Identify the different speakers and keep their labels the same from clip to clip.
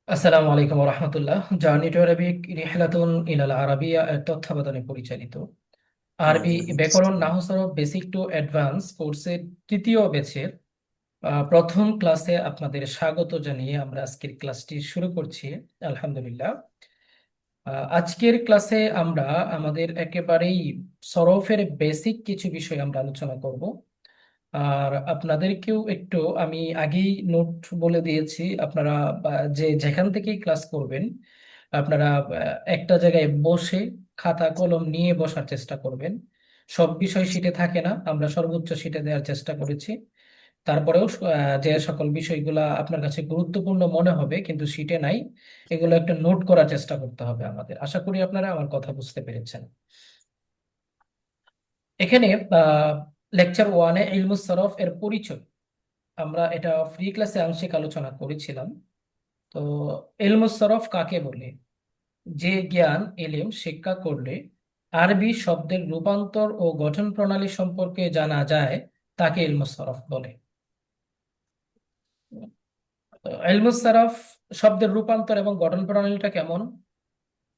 Speaker 1: আসসালামু আলাইকুম রহমতুল্লাহ। Journey to Arabic রিহলাতুন ইলাল আরাবিয়া এর তত্ত্বাবধানে পরিচালিত আরবি ব্যাকরণ নাহু সরফ বেসিক টু অ্যাডভান্স কোর্সের তৃতীয় ব্যাচের প্রথম ক্লাসে আপনাদের স্বাগত জানিয়ে আমরা আজকের ক্লাসটি শুরু করছি। আলহামদুলিল্লাহ। আজকের ক্লাসে আমরা আমাদের একেবারেই সরফের বেসিক কিছু বিষয় আমরা আলোচনা করব। আর আপনাদেরকেও একটু আমি আগেই নোট বলে দিয়েছি, আপনারা যে যেখান থেকেই ক্লাস করবেন আপনারা একটা জায়গায় বসে খাতা কলম নিয়ে বসার চেষ্টা করবেন। সব বিষয় শিটে থাকে না, আমরা সর্বোচ্চ শিটে দেওয়ার চেষ্টা করেছি। তারপরেও যে সকল বিষয়গুলা আপনার কাছে গুরুত্বপূর্ণ মনে হবে কিন্তু শিটে নাই, এগুলো একটা নোট করার চেষ্টা করতে হবে আমাদের। আশা করি আপনারা আমার কথা বুঝতে পেরেছেন। এখানে লেকচার ওয়ানে ইলমুস সরফ এর পরিচয়, আমরা এটা ফ্রি ক্লাসে আংশিক আলোচনা করেছিলাম। তো ইলমুস সরফ কাকে বলে? যে জ্ঞান এলিম শিক্ষা করলে আরবি শব্দের রূপান্তর ও গঠন প্রণালী সম্পর্কে জানা যায় তাকে ইলমুস সরফ বলে। তো ইলমুস সরফ শব্দের রূপান্তর এবং গঠন প্রণালীটা কেমন?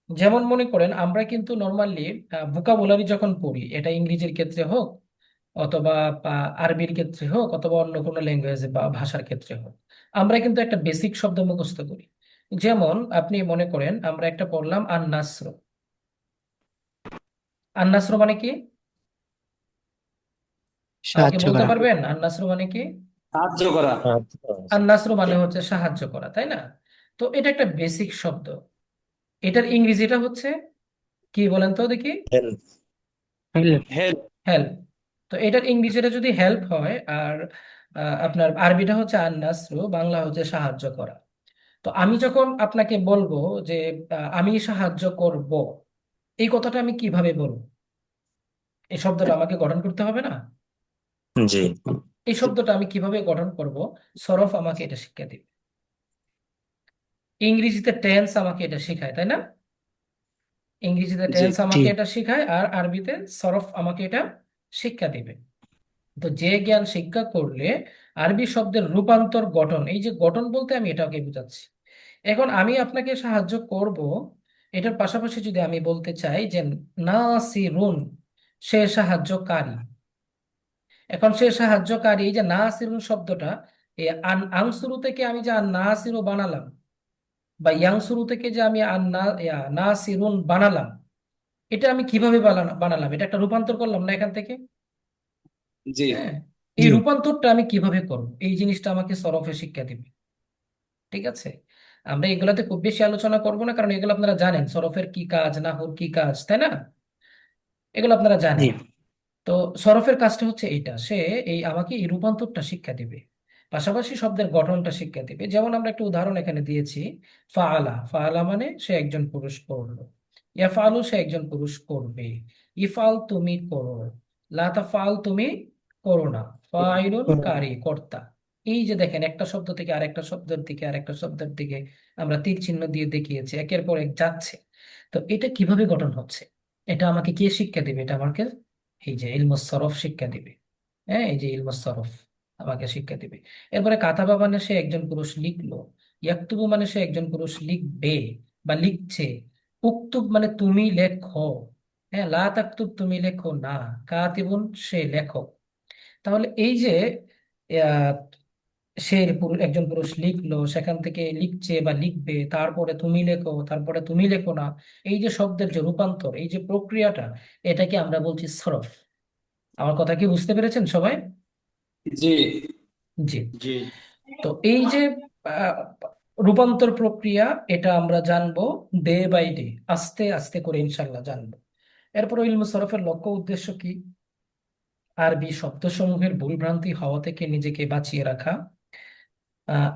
Speaker 1: যেমন মনে করেন আমরা কিন্তু নর্মালি ভোকাবুলারি যখন পড়ি, এটা ইংরেজির ক্ষেত্রে হোক অথবা আরবির ক্ষেত্রে হোক অথবা অন্য কোনো ল্যাঙ্গুয়েজে বা ভাষার ক্ষেত্রে হোক, আমরা কিন্তু একটা বেসিক শব্দ মুখস্থ করি। যেমন আপনি মনে করেন আমরা একটা পড়লাম আন-নাসর। আন-নাসর মানে কি? আমাকে
Speaker 2: সাহায্য
Speaker 1: বলতে
Speaker 2: করা।
Speaker 1: পারবেন আন-নাসর মানে কি?
Speaker 3: সাহায্য করা।
Speaker 1: আন-নাসর মানে হচ্ছে সাহায্য করা, তাই না? তো এটা একটা বেসিক শব্দ। এটার ইংরেজিটা হচ্ছে কি বলেন তো দেখি?
Speaker 2: হেল্প। হেল্প।
Speaker 3: হেল্প।
Speaker 1: হেল্প। তো এটার ইংরেজিটা যদি হেল্প হয় আর আপনার আরবিটা হচ্ছে আন-নাসর, বাংলা হচ্ছে সাহায্য করা। তো আমি যখন আপনাকে বলবো যে আমি সাহায্য করব, এই কথাটা আমি কিভাবে বলবো? এই শব্দটা আমাকে গঠন করতে হবে না?
Speaker 2: জি।
Speaker 1: এই শব্দটা আমি কিভাবে গঠন করব? সরফ আমাকে এটা শিক্ষা দিবে। ইংরেজিতে টেন্স আমাকে এটা শেখায়, তাই না? ইংরেজিতে
Speaker 3: জি।
Speaker 1: টেন্স
Speaker 2: জি।
Speaker 1: আমাকে এটা শেখায় আর আরবিতে সরফ আমাকে এটা শিক্ষা দিবে। তো যে জ্ঞান শিক্ষা করলে আরবি শব্দের রূপান্তর গঠন, এই যে গঠন বলতে আমি এটাকে বোঝাচ্ছি। এখন আমি আপনাকে সাহায্য করব, এটার পাশাপাশি যদি আমি বলতে চাই যে নাসিরুন, সে সাহায্যকারী। এখন সে সাহায্যকারী, এই যে নাসিরুন শব্দটা, এই আনসুরু থেকে আমি যে নাসিরু বানালাম বা ইয়াংসুরু থেকে যে আমি নাসিরুন বানালাম, এটা আমি কিভাবে বানালাম? এটা একটা রূপান্তর করলাম না এখান থেকে?
Speaker 3: জি।
Speaker 1: হ্যাঁ। এই
Speaker 2: জি।
Speaker 1: রূপান্তরটা আমি কিভাবে করব, এই জিনিসটা আমাকে সরফে শিক্ষা দিবে। ঠিক আছে। আমরা এগুলাতে খুব বেশি আলোচনা করব না, কারণ এগুলো আপনারা জানেন সরফের কি কাজ, নাহর কি কাজ, তাই না? এগুলো আপনারা
Speaker 2: জি।
Speaker 1: জানেন। তো সরফের কাজটা হচ্ছে এটা, সে এই আমাকে এই রূপান্তরটা শিক্ষা দিবে, পাশাপাশি শব্দের গঠনটা শিক্ষা দিবে। যেমন আমরা একটা উদাহরণ এখানে দিয়েছি, ফাআলা। ফাআলা মানে সে একজন পুরুষ করলো। ইয়াফআলু সে একজন পুরুষ করবে। ইফআল তুমি করো। লা তাফআল তুমি করো না। ফাইলুন কারি, কর্তা। এই যে দেখেন একটা শব্দ থেকে আরেকটা শব্দের দিকে আরেকটা শব্দের দিকে আমরা তীর চিহ্ন দিয়ে দেখিয়েছি, একের পর এক যাচ্ছে। তো এটা কিভাবে গঠন হচ্ছে, এটা আমাকে কে শিক্ষা দিবে? এটা আমাকে এই যে ইলমুস সরফ শিক্ষা দিবে। হ্যাঁ, এই যে ইলমুস সরফ আমাকে শিক্ষা দিবে। এরপরে কাতাবা মানে সে একজন পুরুষ লিখলো। ইয়াকতুবু মানে সে একজন পুরুষ লিখবে বা লিখছে। উক্তুব মানে তুমি লেখো। হ্যাঁ, লা তাকতুব তুমি লেখো না। কাতিবুন সে লেখক। তাহলে এই যে আহ, সে একজন পুরুষ লিখলো, সেখান থেকে লিখছে বা লিখবে, তারপরে তুমি লেখো, তারপরে তুমি লেখো না, এই যে শব্দের যে রূপান্তর, এই যে প্রক্রিয়াটা, এটাকে আমরা বলছি সরফ। আমার কথা কি বুঝতে পেরেছেন সবাই?
Speaker 3: জি।
Speaker 1: জি।
Speaker 3: জি।
Speaker 1: তো এই যে আহ, রূপান্তর প্রক্রিয়া, এটা আমরা জানবো ডে বাই ডে, আস্তে আস্তে করে ইনশাল্লাহ জানবো। এরপর ইলমে সরফের লক্ষ্য উদ্দেশ্য কি? আরবি শব্দসমূহের ভুলভ্রান্তি হওয়া থেকে নিজেকে বাঁচিয়ে রাখা,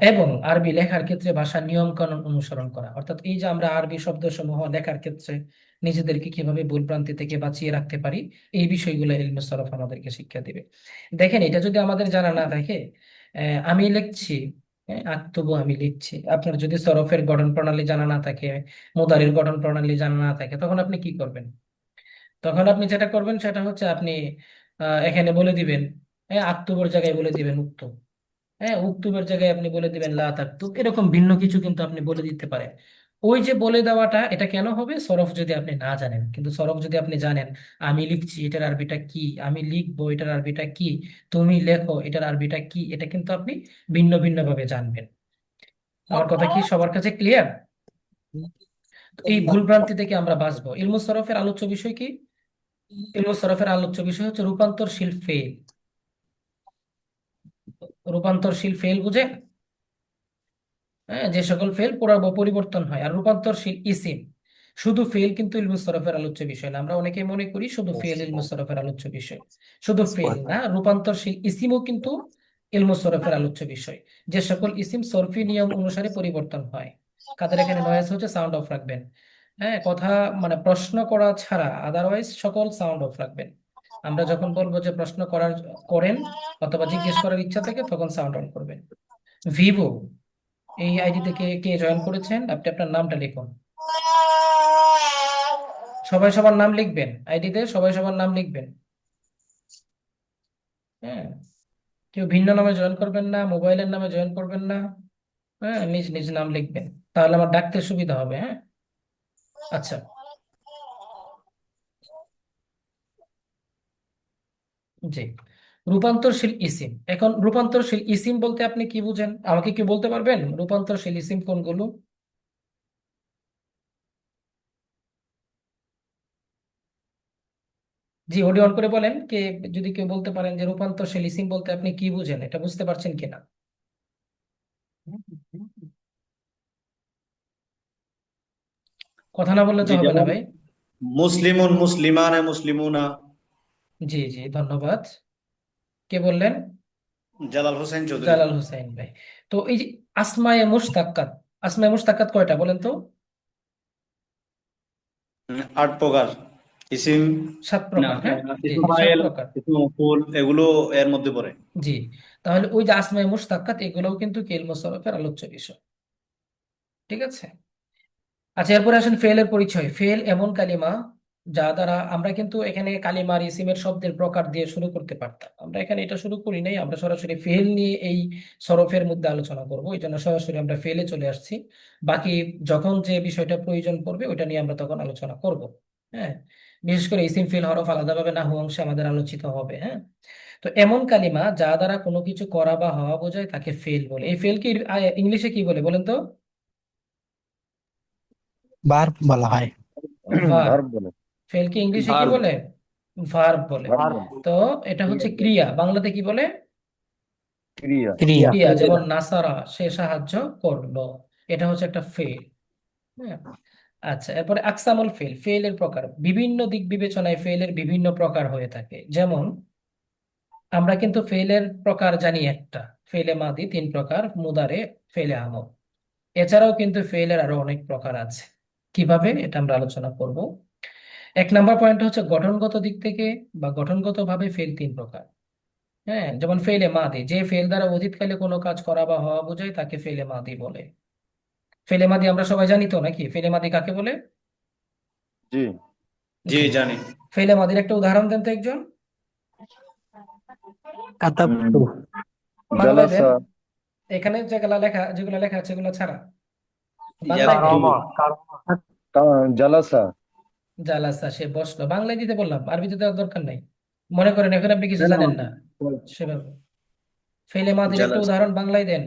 Speaker 1: এবং আরবি লেখার ক্ষেত্রে ভাষার নিয়ম কানুন অনুসরণ করা। অর্থাৎ এই যে আমরা আরবি শব্দসমূহ লেখার ক্ষেত্রে নিজেদেরকে কিভাবে ভুলভ্রান্তি থেকে বাঁচিয়ে রাখতে পারি, এই বিষয়গুলো ইলমে সরফ আমাদেরকে শিক্ষা দিবে। দেখেন, এটা যদি আমাদের জানা না থাকে, আমি লিখছি, তবু আমি লিখছি, আপনার যদি সরফের গঠন প্রণালী জানা না থাকে, মুদারির গঠন প্রণালী জানা না থাকে, তখন আপনি কি করবেন? তখন আপনি যেটা করবেন সেটা হচ্ছে আপনি এখানে বলে দিবেন, আক্তবর জায়গায় বলে দিবেন উক্ত। হ্যাঁ, উক্তুবের জায়গায় আপনি বলে দিবেন লা তাকতুব, এরকম ভিন্ন কিছু কিন্তু আপনি বলে দিতে পারেন। ওই যে বলে দেওয়াটা, এটা কেন হবে? সরফ যদি আপনি না জানেন। কিন্তু সরফ যদি আপনি জানেন, আমি লিখছি এটার আরবিটা কি, আমি লিখবো এটার আরবিটা কি, তুমি লেখো এটার আরবিটা কি, এটা কিন্তু আপনি ভিন্ন ভিন্ন ভাবে জানবেন। আমার কথা কি সবার কাছে ক্লিয়ার? এই ভুলভ্রান্তি থেকে আমরা বাঁচবো। ইলমুস সরফের আলোচ্য বিষয় কি? ইলমুস সরফের আলোচ্য বিষয় হচ্ছে রূপান্তরশীল ফেল। রূপান্তরশীল ফেল বুঝেন? হ্যাঁ, যে সকল ফেল পরিবর্তন হয়। আর রূপান্তরশীল ইসিম, শুধু ফেল কিন্তু ইলমুস সরফের আলোচ্য বিষয় না। আমরা অনেকে মনে করি শুধু ফেল ইলমুস সরফের আলোচ্য বিষয়। শুধু ফেল না, রূপান্তরশীল ইসিমও কিন্তু ইলমুস সরফের আলোচ্য বিষয়। যে সকল ইসিম সরফি নিয়ম অনুসারে পরিবর্তন হয়। কাদের এখানে নয়েজ হচ্ছে, সাউন্ড অফ রাখবেন। হ্যাঁ, কথা মানে প্রশ্ন করা ছাড়া আদারওয়াইজ সকল সাউন্ড অফ রাখবেন। আমরা যখন বলবো যে প্রশ্ন করেন অথবা জিজ্ঞেস করার ইচ্ছা থাকে, তখন সাউন্ড অন করবেন। ভিভো, এই আইডি থেকে কে জয়েন করেছেন, আপনি আপনার নামটা লিখুন। সবাই সবার নাম লিখবেন, আইডিতে সবাই সবার নাম লিখবেন। হ্যাঁ, কেউ ভিন্ন নামে জয়েন করবেন না, মোবাইলের নামে জয়েন করবেন না। হ্যাঁ, নিজ নিজ নাম লিখবেন, তাহলে আমার ডাকতে সুবিধা হবে। হ্যাঁ, আচ্ছা, জি। রূপান্তরশীল ইসিম, এখন রূপান্তরশীল ইসিম বলতে আপনি কি বুঝেন, আমাকে কি বলতে পারবেন রূপান্তরশীল ইসিম কোনগুলো? জি, অডিও অন করে বলেন কে, যদি কেউ বলতে পারেন যে রূপান্তরশীল ইসিম বলতে আপনি কি বুঝেন, এটা বুঝতে পারছেন কিনা। কথা না বললে তো
Speaker 3: জি,
Speaker 1: হবে না
Speaker 3: যেমন
Speaker 1: ভাই।
Speaker 3: মুসলিমুন, মুসলিমানে, মুসলিমুনা।
Speaker 1: জি জি, ধন্যবাদ। কে বললেন?
Speaker 3: জালাল হোসেন চৌধুরী।
Speaker 1: জালাল হোসেন ভাই। তো এই যে আসমায়ে মুশতাক্কাত, আসমায়ে মুশতাক্কাত কয়টা বলেন তো?
Speaker 3: 8 প্রকার ইসিম।
Speaker 1: সাত
Speaker 3: না,
Speaker 1: প্রকার হ্যাঁ, জি
Speaker 3: ইসম
Speaker 1: জি, সাত
Speaker 3: ফাইল,
Speaker 1: প্রকার।
Speaker 3: ইসম মফউল, এগুলো এর মধ্যে পড়ে।
Speaker 1: জি, তাহলে ওই যে আসমায়ে মুশতাক্কাত, এগুলোও কিন্তু ইলমুস সরফের আলোচ্য বিষয়। ঠিক আছে। আচ্ছা, এরপরে আসেন ফেলের পরিচয়। ফেল এমন কালিমা যা দ্বারা আমরা কিন্তু এখানে কালিমার ইসিমের শব্দের প্রকার দিয়ে শুরু করতে পারতাম, আমরা এখানে এটা শুরু করি নাই। আমরা সরাসরি ফেল নিয়ে এই সরফের মধ্যে আলোচনা করব, এই জন্য সরাসরি আমরা ফেলে চলে আসছি। বাকি যখন যে বিষয়টা প্রয়োজন পড়বে ওটা নিয়ে আমরা তখন আলোচনা করব। হ্যাঁ, বিশেষ করে ইসিম ফেল হরফ আলাদাভাবে নাহু অংশে আমাদের আলোচিত হবে। হ্যাঁ, তো এমন কালিমা যা দ্বারা কোনো কিছু করা বা হওয়া বোঝায় তাকে ফেল বলে। এই ফেল কি ইংলিশে কি বলে বলেন তো?
Speaker 4: ভার্ব বলা হয়।
Speaker 1: ভার্ব।
Speaker 2: ভার্ব বলে।
Speaker 1: ফেলকে ইংলিশে কি
Speaker 3: ভার্ব।
Speaker 1: বলে? ভার্ব বলে।
Speaker 2: ভার্ব
Speaker 4: ভার্ব,
Speaker 2: বলে।
Speaker 1: তো এটা হচ্ছে ক্রিয়া, বাংলাতে কি বলে?
Speaker 2: ক্রিয়া।
Speaker 4: ক্রিয়া।
Speaker 1: ক্রিয়া। যেমন নাসারা, সে সাহায্য করলো, এটা হচ্ছে একটা ফেল। হ্যাঁ, আচ্ছা, এরপরে আকসামুল ফেল। ফেলের প্রকার, বিভিন্ন দিক বিবেচনায় ফেলের বিভিন্ন প্রকার হয়ে থাকে। যেমন আমরা কিন্তু ফেলের প্রকার জানি একটা, ফেলে মাদি 3 প্রকার, মুদারে, ফেলে আমর। এছাড়াও কিন্তু ফেলের আরো অনেক প্রকার আছে। কিভাবে, এটা আমরা আলোচনা করব। 1 নম্বর পয়েন্ট হচ্ছে গঠনগত দিক থেকে বা গঠনগত ভাবে ফেল 3 প্রকার। হ্যাঁ, যেমন ফেলে মাদি, যে ফেল দ্বারা অতীতকালে কোনো কাজ করা বা হওয়া বোঝায় তাকে ফেলে মাদি বলে। ফেলে মাদি আমরা সবাই জানি তো নাকি, ফেলে মাদি কাকে বলে?
Speaker 2: জি।
Speaker 3: জি,
Speaker 1: জি।
Speaker 3: জানি।
Speaker 1: ফেলে মাদির একটা উদাহরণ দেন তো একজন,
Speaker 4: কাতাবতু,
Speaker 1: বাংলায় দেন।
Speaker 2: জালাসা।
Speaker 1: এখানে যেগুলো লেখা আছে এগুলো ছাড়া বাংলায় দেন।
Speaker 3: ইয়াকতু।
Speaker 4: কারামা, কারামা,
Speaker 2: জালাসা।
Speaker 1: জালাসা, সে বসলো, বাংলায় দিতে বললাম, আরবিতে দেওয়ার দরকার নাই। মনে করেন এখন আপনি কিছু
Speaker 3: না, না,
Speaker 1: জানেন না, সেভাবে। ফেলে মাদির একটা
Speaker 3: জালাস।
Speaker 1: উদাহরণ বাংলায় দেন।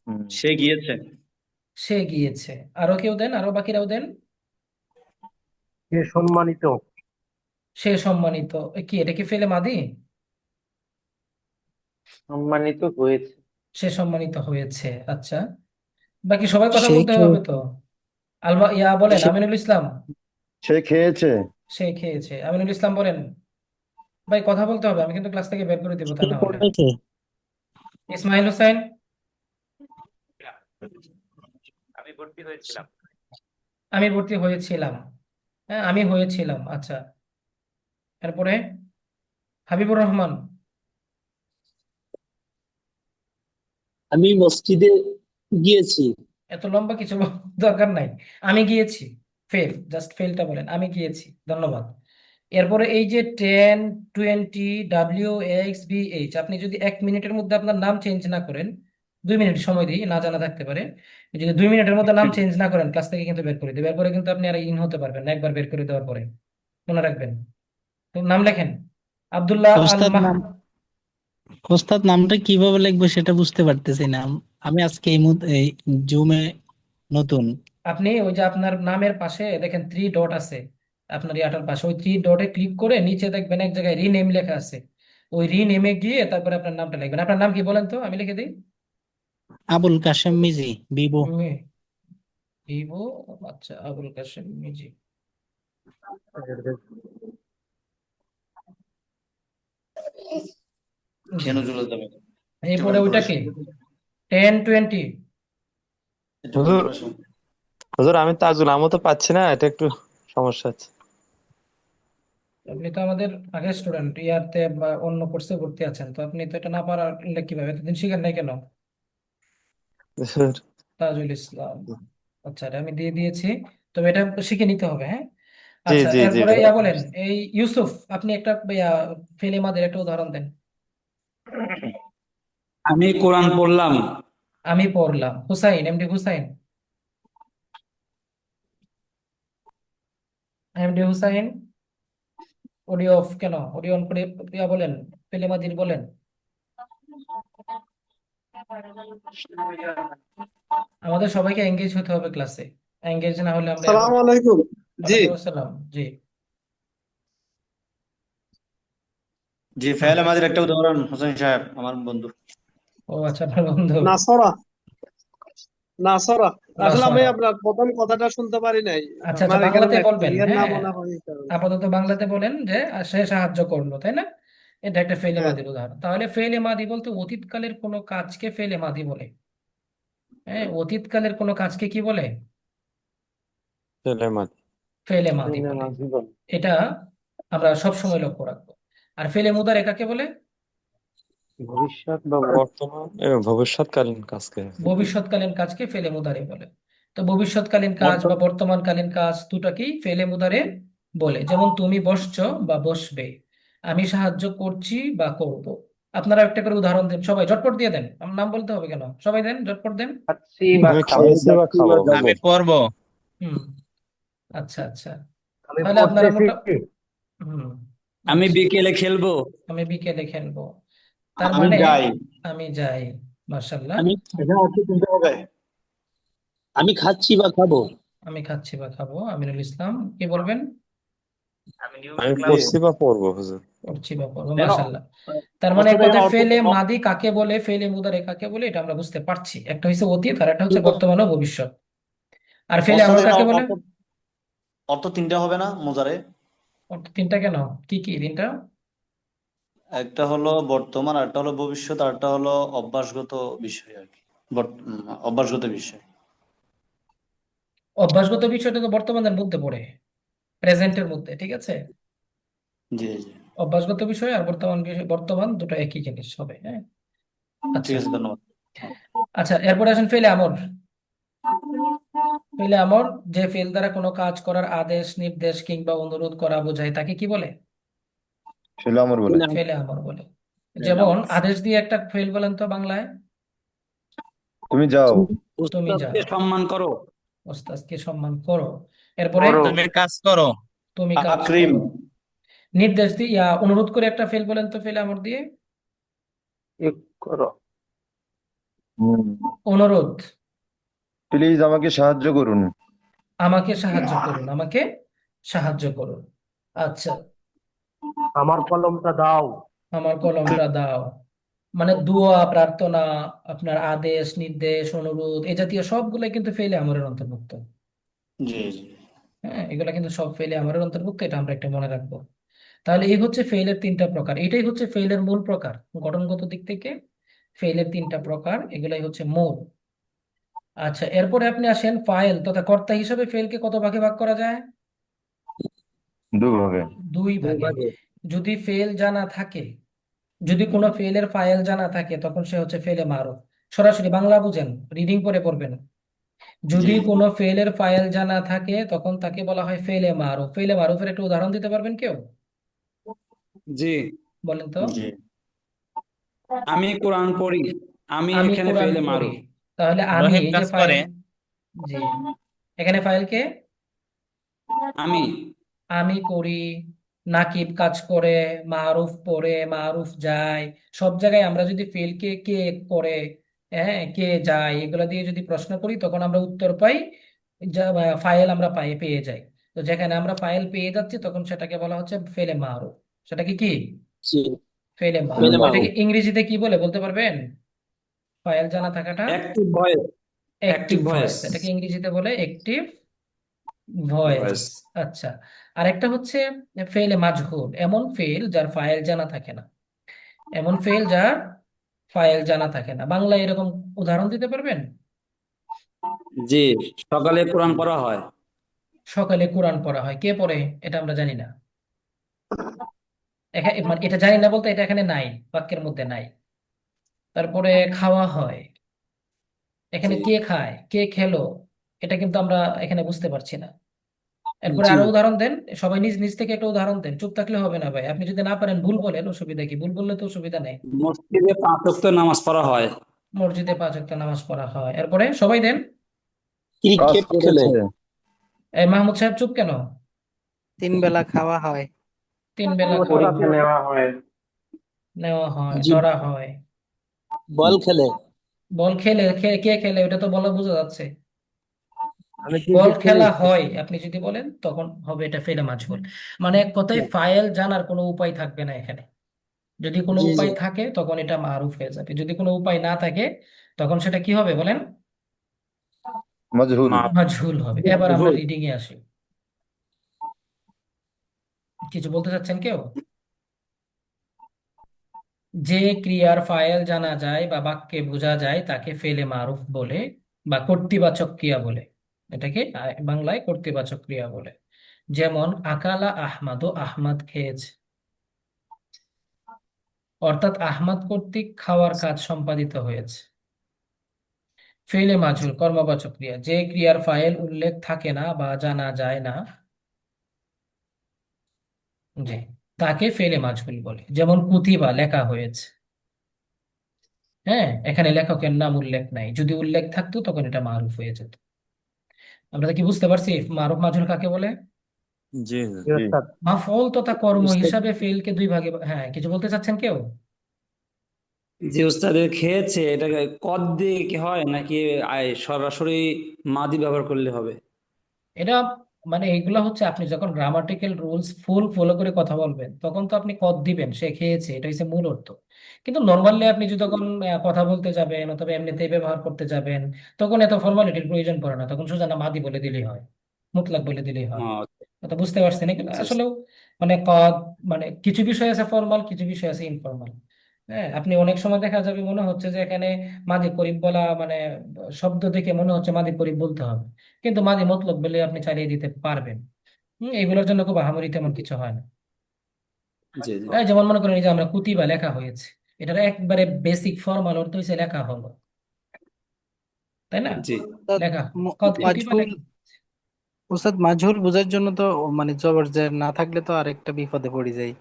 Speaker 2: হুম।
Speaker 3: সে গিয়েছে।
Speaker 1: সে গিয়েছে। আরো কেউ দেন, আরো বাকিরাও দেন।
Speaker 4: সে সম্মানিত,
Speaker 1: সে সম্মানিত। কি এটা কি ফেলে মাদি?
Speaker 4: সম্মানিত হয়েছে।
Speaker 1: সে সম্মানিত হয়েছে। আচ্ছা, বাকি সবাই কথা
Speaker 4: সে
Speaker 1: বলতে হবে তো।
Speaker 4: খেয়েছে,
Speaker 1: আলমা ইয়া বলেন,
Speaker 4: সে
Speaker 1: আমিনুল ইসলাম।
Speaker 2: সে খেয়েছে।
Speaker 1: সে খেয়েছে, আমিনুল ইসলাম বলেন। ভাই কথা বলতে হবে, আমি কিন্তু ক্লাস থেকে বের করে দিব তা
Speaker 4: সে
Speaker 1: না হলে।
Speaker 4: পড়েছে।
Speaker 1: ইসমাইল হোসেন।
Speaker 5: আমি ভর্তি হয়েছিলাম।
Speaker 1: আমি ভর্তি হয়েছিলাম। হ্যাঁ, আমি হয়েছিলাম। আচ্ছা, এরপরে হাবিবুর রহমান।
Speaker 6: আমি মসজিদে গিয়েছি।
Speaker 1: এত লম্বা কিছু দরকার নাই। আমি গিয়েছি, ফেল, জাস্ট ফেলটা বলেন, আমি গিয়েছি। ধন্যবাদ। এরপরে এই যে 10, 20, WX, BH, আপনি যদি 1 মিনিটের মধ্যে আপনার নাম চেঞ্জ না করেন, 2 মিনিট সময় দিই, না জানা থাকতে পারে, যদি 2 মিনিটের মধ্যে নাম চেঞ্জ না করেন ক্লাস থেকে কিন্তু বের করে দেবে। এরপরে কিন্তু আপনি আর ইন হতে পারবেন না একবার বের করে দেওয়ার পরে। মনে রাখবেন। তো নাম লেখেন, আব্দুল্লাহ আল
Speaker 6: ওস্তাদ
Speaker 1: মাহ।
Speaker 6: নাম ওস্তাদ নামটা কিভাবে লিখবো সেটা বুঝতে পারতেছি না। আমি আজকে এই জুমে নতুন।
Speaker 1: আপনি ওই যে আপনার নামের পাশে দেখেন 3 ডট আছে, আপনার ইয়াটার পাশে ওই 3 ডটে ক্লিক করে নিচে দেখবেন এক জায়গায় রিনেম লেখা আছে। ওই রিনেমে গিয়ে তারপরে আপনার নামটা লিখবেন। আপনার নাম কি বলেন তো, আমি লিখে দিই।
Speaker 6: আবুল কাশেম মিজি, বিবো।
Speaker 1: ভিভো। আচ্ছা, আবুল কাশেম মিজি। জি।
Speaker 3: কেন চলে যাবে?
Speaker 1: এরপরে ওইটা কি 10, 20?
Speaker 3: একটু
Speaker 7: হুজুর
Speaker 3: বলতে পারছেন?
Speaker 7: হুজুর আমি তাজুল আমও তো পাচ্ছি না, এটা একটু সমস্যা আছে।
Speaker 1: আপনি তো আমাদের আগের স্টুডেন্ট, ইয়ারতে বা অন্য কোর্সে ভর্তি আছেন, তো আপনি তো এটা না পারলে কিভাবে, এতদিন শিখেন নাই কেন?
Speaker 7: হুজুর,
Speaker 1: তাজুল ইসলাম। আচ্ছা, এটা আমি দিয়ে দিয়েছি, তবে এটা শিখে নিতে হবে, হ্যাঁ।
Speaker 7: জি
Speaker 1: আচ্ছা,
Speaker 7: জি জি
Speaker 1: এরপরে
Speaker 7: ভাই।
Speaker 1: ইয়া বলেন, এই ইউসুফ, আপনি একটা ফেলে মাদের একটা উদাহরণ দেন।
Speaker 8: আমি কোরআন পড়লাম।
Speaker 1: আমি পড়লাম। Hussain, MD Hussain. MD Hussain. Audio off কেন? অডিও অন করে ইয়া বলেন, ফেলে মাদির বলেন। আমাদের সবাইকে এঙ্গেজ হতে হবে ক্লাসে, এঙ্গেজ না হলে আমরা
Speaker 9: সালাম আলাইকুম। জি,
Speaker 1: ওয়ালাইকুম আসসালাম। জি।
Speaker 3: জি,
Speaker 1: হুম।
Speaker 3: ফাইল আমাদের একটা উদাহরণ, হোসেন সাহেব আমার বন্ধু।
Speaker 1: ও আচ্ছা, আপনার বন্ধু।
Speaker 9: নাসরা নাসরা আসলে আমি
Speaker 1: নাসরা।
Speaker 9: আপনার প্রথম কথাটা শুনতে পারি নাই।
Speaker 1: আচ্ছা আচ্ছা,
Speaker 9: আমার এখানে
Speaker 1: বাংলাতে
Speaker 9: নেট
Speaker 1: বলবেন,
Speaker 9: ক্লিয়ার না
Speaker 1: হ্যাঁ।
Speaker 9: মনে হয় এই কারণে।
Speaker 1: আপাতত বাংলাতে বলেন যে সে সাহায্য করলো, তাই না? এটা একটা ফেলে
Speaker 9: হ্যাঁ,
Speaker 1: মাদির উদাহরণ। তাহলে ফেলে মাদি বলতে অতীতকালের কোনো কাজকে ফেলে মাদি বলে। হ্যাঁ, অতীতকালের কোনো কাজকে কি বলে?
Speaker 7: ছেলে মাঝি।
Speaker 1: ফেলে মাদি
Speaker 4: ফেলে
Speaker 1: বলে।
Speaker 4: মাঝি বলে।
Speaker 1: এটা আমরা সব সময় লক্ষ্য রাখবো। আর ফেলে মুদারে কাকে বলে?
Speaker 4: ভবিষ্যৎ বা
Speaker 7: বর্তমান এবং ভবিষ্যৎকালীন কাজকে।
Speaker 1: ভবিষ্যৎকালীন কাজকে ফেলে মুদারে বলে। তো ভবিষ্যৎকালীন কাজ বা
Speaker 3: বর্তমান
Speaker 1: বর্তমানকালীন কাজ দুটাকেই ফেলে মুদারে বলে। যেমন তুমি বসছো বা বসবে, আমি সাহায্য করছি বা করব। আপনারা একটা করে উদাহরণ দেন, সবাই ঝটপট দিয়ে দেন, আমার নাম বলতে হবে কেন, সবাই দেন, ঝটপট দেন।
Speaker 4: খাচ্ছি বা
Speaker 7: আমি
Speaker 4: খাবো।
Speaker 7: খেয়েছি বা
Speaker 2: যাচ্ছি বা
Speaker 7: খাবো।
Speaker 2: যাবো।
Speaker 8: আমি পড়বো।
Speaker 1: হুম। আচ্ছা আচ্ছা,
Speaker 4: আমি
Speaker 1: তাহলে আপনারা
Speaker 4: পড়তেছি।
Speaker 1: হুম।
Speaker 8: আমি
Speaker 1: আচ্ছা,
Speaker 8: বিকেলে খেলবো।
Speaker 1: আমি বিকেলে খেলবো, তার
Speaker 3: আমি
Speaker 1: মানে
Speaker 3: যাই।
Speaker 1: আমি যাই। মার্শাল্লাহ।
Speaker 6: আমি
Speaker 2: এখানে অর্থ তিনটে হবে।
Speaker 6: আমি খাচ্ছি বা খাবো।
Speaker 1: আমি খাচ্ছি বা খাবো। আমিনুল ইসলাম কি বলবেন?
Speaker 5: আমি নিয়মিত
Speaker 7: আমি
Speaker 5: ক্লাস
Speaker 7: পড়ছি বা পড়বো হুজুর।
Speaker 1: করছি বা করবো,
Speaker 3: কেন?
Speaker 1: মাশাল্লাহ। তার মানে এক
Speaker 3: ওস্তাদ, এখানে
Speaker 1: কথায়
Speaker 3: অর্থ
Speaker 1: ফেলে মাদি কাকে বলে, ফেলে মুদারে কাকে বলে, এটা আমরা বুঝতে পারছি। একটা হচ্ছে অতীত আর একটা হচ্ছে বর্তমান ও ভবিষ্যৎ। আর ফেলে
Speaker 3: ওস্তাদ,
Speaker 1: আমর
Speaker 3: এখানে
Speaker 1: কাকে বলে?
Speaker 3: অর্থ অর্থ তিনটা হবে না মোজারে?
Speaker 1: অর্থ তিনটা কেন? কি কি তিনটা?
Speaker 3: একটা হলো বর্তমান, আরেকটা হলো ভবিষ্যৎ, আরেকটা হলো অভ্যাসগত বিষয় আর কি। অভ্যাসগত বিষয়।
Speaker 1: অভ্যাসগত বিষয়টা তো বর্তমানের মধ্যে পড়ে, প্রেজেন্টের মধ্যে, ঠিক আছে।
Speaker 3: জি জি,
Speaker 1: অভ্যাসগত বিষয় আর বর্তমান বিষয়, বর্তমান দুটো একই জিনিস হবে, হ্যাঁ।
Speaker 3: ঠিক
Speaker 1: আচ্ছা
Speaker 3: আছে, ধন্যবাদ।
Speaker 1: আচ্ছা, এরপরে আসেন ফেলে আমর। ফেলে আমর যে ফেল দ্বারা কোনো কাজ করার আদেশ, নির্দেশ কিংবা অনুরোধ করা বোঝায় তাকে কি বলে?
Speaker 2: ছেলে আমার বলে।
Speaker 1: ফেলে আমর বলে।
Speaker 3: এলাম।
Speaker 1: যেমন আদেশ দিয়ে একটা ফেল বলেন তো বাংলায়।
Speaker 2: তুমি যাও।
Speaker 1: তুমি
Speaker 8: উস্তাদকে
Speaker 1: যাও।
Speaker 8: সম্মান করো।
Speaker 1: ওস্তাদকে সম্মান করো। এরপরে
Speaker 4: করো।
Speaker 8: তুমি কাজ করো।
Speaker 1: তুমি কাজ
Speaker 3: তাকরিম।
Speaker 1: করো। নির্দেশ দিয়ে অনুরোধ করে একটা ফেল বলেন তো, ফেলে আমর দিয়ে।
Speaker 4: এক করো।
Speaker 1: অনুরোধ।
Speaker 2: প্লিজ আমাকে সাহায্য করুন।
Speaker 1: আমাকে সাহায্য করুন, আমাকে সাহায্য করুন। আচ্ছা,
Speaker 4: আমার কলমটা দাও।
Speaker 1: আমার কলমটা দাও। মানে দোয়া, প্রার্থনা, আপনার আদেশ, নির্দেশ, অনুরোধ, এ জাতীয় সবগুলাই কিন্তু ফেলে আমরের অন্তর্ভুক্ত।
Speaker 3: জি জি,
Speaker 1: হ্যাঁ, এগুলা কিন্তু সব ফেলে আমরের অন্তর্ভুক্ত, এটা আমরা একটা মনে রাখবো। তাহলে এই হচ্ছে ফেইলের 3টা প্রকার, এটাই হচ্ছে ফেইলের মূল প্রকার। গঠনগত দিক থেকে ফেইলের 3টা প্রকার, এগুলাই হচ্ছে মূল। আচ্ছা, এরপরে আপনি আসেন ফাইল তথা কর্তা হিসাবে ফেইলকে কত ভাগে ভাগ করা যায়?
Speaker 2: দুভাবে।
Speaker 1: 2 ভাগে।
Speaker 4: দুভাগে।
Speaker 1: যদি ফেল জানা থাকে, যদি কোনো ফেলের ফাইল জানা থাকে, তখন সে হচ্ছে ফেলে মারুফ। সরাসরি বাংলা বুঝেন, রিডিং করে পড়বেন।
Speaker 3: জি
Speaker 1: যদি
Speaker 3: জি।
Speaker 1: কোনো ফেলের ফাইল জানা থাকে তখন তাকে বলা হয় ফেলে মারুফ। ফেলে মারুফের একটা উদাহরণ দিতে পারবেন কেউ?
Speaker 8: জি,
Speaker 1: বলেন তো।
Speaker 3: জি
Speaker 8: আমি কোরআন পড়ি। আমি
Speaker 1: আমি
Speaker 8: এখানে
Speaker 1: কোরআন
Speaker 8: ফেলে
Speaker 1: পড়ি।
Speaker 8: মারুফ।
Speaker 1: তাহলে আমি
Speaker 5: রহিম
Speaker 1: এই যে
Speaker 5: কাজ
Speaker 1: ফাইল,
Speaker 5: করে।
Speaker 1: জি, এখানে ফাইল কে?
Speaker 8: আমি
Speaker 1: আমি করি, নাকিব কাজ করে, মারুফ পড়ে, মারুফ যায়। সব জায়গায় আমরা যদি ফেল কে কে করে, হ্যাঁ, কে যায়, এগুলো দিয়ে যদি প্রশ্ন করি তখন আমরা উত্তর পাই, ফাইল আমরা পেয়ে যাই। তো যেখানে আমরা ফাইল পেয়ে যাচ্ছি তখন সেটাকে বলা হচ্ছে ফেলে মারুফ। সেটাকে কি?
Speaker 7: জি,
Speaker 1: ফেলে
Speaker 7: ফেলে
Speaker 1: মারুফ। এটাকে
Speaker 7: মারুফ।
Speaker 1: ইংরেজিতে কি বলে বলতে পারবেন? ফাইল জানা থাকাটা
Speaker 8: active voice.
Speaker 1: Active
Speaker 8: active voice.
Speaker 1: Voice, এটাকে ইংরেজিতে বলে অ্যাক্টিভ ভয়েস।
Speaker 8: ভয়েস।
Speaker 1: আচ্ছা, আর একটা হচ্ছে ফেলে মাজহুর, এমন ফেল যার ফাইল জানা থাকে না। এমন ফেল যার ফাইল জানা থাকে না, বাংলায় এরকম উদাহরণ দিতে পারবেন?
Speaker 8: জি, সকালে কোরআন পড়া হয়।
Speaker 1: সকালে কোরআন পড়া হয়, কে পড়ে? এটা আমরা জানি না। মানে এটা জানি না বলতে এটা এখানে নাই, বাক্যের মধ্যে নাই। তারপরে খাওয়া হয়, এখানে
Speaker 8: জি
Speaker 1: কে খায়, কে খেলো, এটা কিন্তু আমরা এখানে বুঝতে পারছি না। এরপরে
Speaker 8: জি,
Speaker 1: আরো উদাহরণ দেন। সবাই নিজ নিজ থেকে একটা উদাহরণ দেন, চুপ থাকলে হবে না ভাই। আপনি যদি না পারেন ভুল বলেন, অসুবিধা কি? ভুল বললে তো অসুবিধা নেই।
Speaker 8: মসজিদে 5 ওয়াক্ত নামাজ পড়া হয়।
Speaker 1: মসজিদে 5 ওয়াক্ত নামাজ পড়া হয়। এরপরে সবাই দেন।
Speaker 2: কাজ
Speaker 7: ক্রিকেট খেলে।
Speaker 2: করেছে।
Speaker 1: এই মাহমুদ সাহেব চুপ কেন?
Speaker 6: 3 বেলা খাওয়া হয়।
Speaker 1: 3 বেলা খাওয়া
Speaker 4: পরীক্ষা
Speaker 1: হয়,
Speaker 4: নেওয়া হয়।
Speaker 1: নেওয়া হয়,
Speaker 7: জি,
Speaker 1: ধরা হয়।
Speaker 7: বল খেলে।
Speaker 1: বল খেলে, কে খেলে ওটা তো বলা বোঝা যাচ্ছে।
Speaker 4: আমি
Speaker 1: বল
Speaker 4: ক্রিকেট খেলি।
Speaker 1: খেলা হয় আপনি যদি বলেন তখন হবে এটা ফেলে মাঝহুল। মানে এক কথায় ফাইল জানার কোনো উপায় থাকবে না এখানে। যদি কোনো
Speaker 7: জি জি,
Speaker 1: উপায় থাকে তখন এটা মারুফ হয়ে যাবে, যদি কোনো উপায় না থাকে তখন সেটা কি হবে বলেন?
Speaker 2: মজহুল।
Speaker 1: মাঝহুল হবে। এবার আমরা
Speaker 7: ভুল।
Speaker 1: রিডিং এ আসি। কিছু বলতে চাচ্ছেন কেউ? যে ক্রিয়ার ফাইল জানা যায় বা বাক্যে বোঝা যায় তাকে ফেলে মারুফ বলে বা কর্তৃবাচক ক্রিয়া বলে। এটাকে বাংলায় কর্তৃবাচক ক্রিয়া বলে। যেমন আকালা আহমাদও, আহমাদ খেয়েছে, অর্থাৎ আহমাদ কর্তৃক খাওয়ার কাজ সম্পাদিত হয়েছে। ফেলে মাঝুল কর্মবাচক ক্রিয়া, যে ক্রিয়ার ফাইল উল্লেখ থাকে না বা জানা যায় না, জি, তাকে ফেলে মাঝুল বলে। যেমন কুতিবা লেখা হয়েছে, হ্যাঁ, এখানে লেখকের নাম উল্লেখ নাই, যদি উল্লেখ থাকতো তখন এটা মারুফ হয়ে যেত। আমরা কি বুঝতে পারছি মারুফ মাঝুল কাকে বলে?
Speaker 8: জি
Speaker 4: জি
Speaker 2: জি,
Speaker 4: ওস্তাদ।
Speaker 1: মাফউল তথা কর্ম
Speaker 7: উস্তাদ।
Speaker 1: হিসাবে ফেলকে দুই ভাগে হ্যাঁ, কিছু বলতে চাচ্ছেন কেউ?
Speaker 8: যে উস্তাদের খেয়েছে, এটাকে কদ দিয়ে কি হয় নাকি সরাসরি মাদি ব্যবহার করলে হবে?
Speaker 1: এটা মানে এগুলা হচ্ছে আপনি যখন গ্রামাটিক্যাল রুলস ফুল ফলো করে কথা বলবেন তখন তো আপনি কদ দিবেন, সে খেয়েছে, এটা হচ্ছে মূল অর্থ। কিন্তু নর্মালি আপনি যদি তখন কথা বলতে যাবেন অথবা এমনিতে ব্যবহার করতে যাবেন তখন এত ফর্মালিটির প্রয়োজন পড়ে না, তখন সোজা না মাদি বলে দিলেই হয়, মুতলাক বলে দিলেই হয়।
Speaker 8: ও,
Speaker 1: কথা বুঝতে পারছেন? এগুলো
Speaker 8: জি
Speaker 1: আসলেও মানে কদ, মানে কিছু বিষয় আছে ফর্মাল, কিছু বিষয় আছে ইনফর্মাল। হ্যাঁ, আপনি অনেক সময় দেখা যাবে মনে হচ্ছে যে এখানে মাদি করিম বলা মানে শব্দ দেখে মনে হচ্ছে মাদি করিম বলতে হবে, কিন্তু মাদি মতলব বলে আপনি চালিয়ে দিতে পারবেন। এগুলোর জন্য খুব আহামরি তেমন কিছু হয় না।
Speaker 8: জি জি,
Speaker 1: যেমন মনে করেন এই যে আমরা কুতিবা লেখা হয়েছে, এটার একবারে বেসিক ফর্মাল অর্থ হচ্ছে লেখা হলো, তাই না?
Speaker 8: জি
Speaker 6: উস্তাদ,
Speaker 1: লেখা, কদ কুতিবা
Speaker 6: মাজহুল,
Speaker 1: লেখা।
Speaker 6: উস্তাদ মাজহুল বোঝার জন্য তো মানে জবর জের না থাকলে তো আরেকটা বিপদে পড়ে যায়।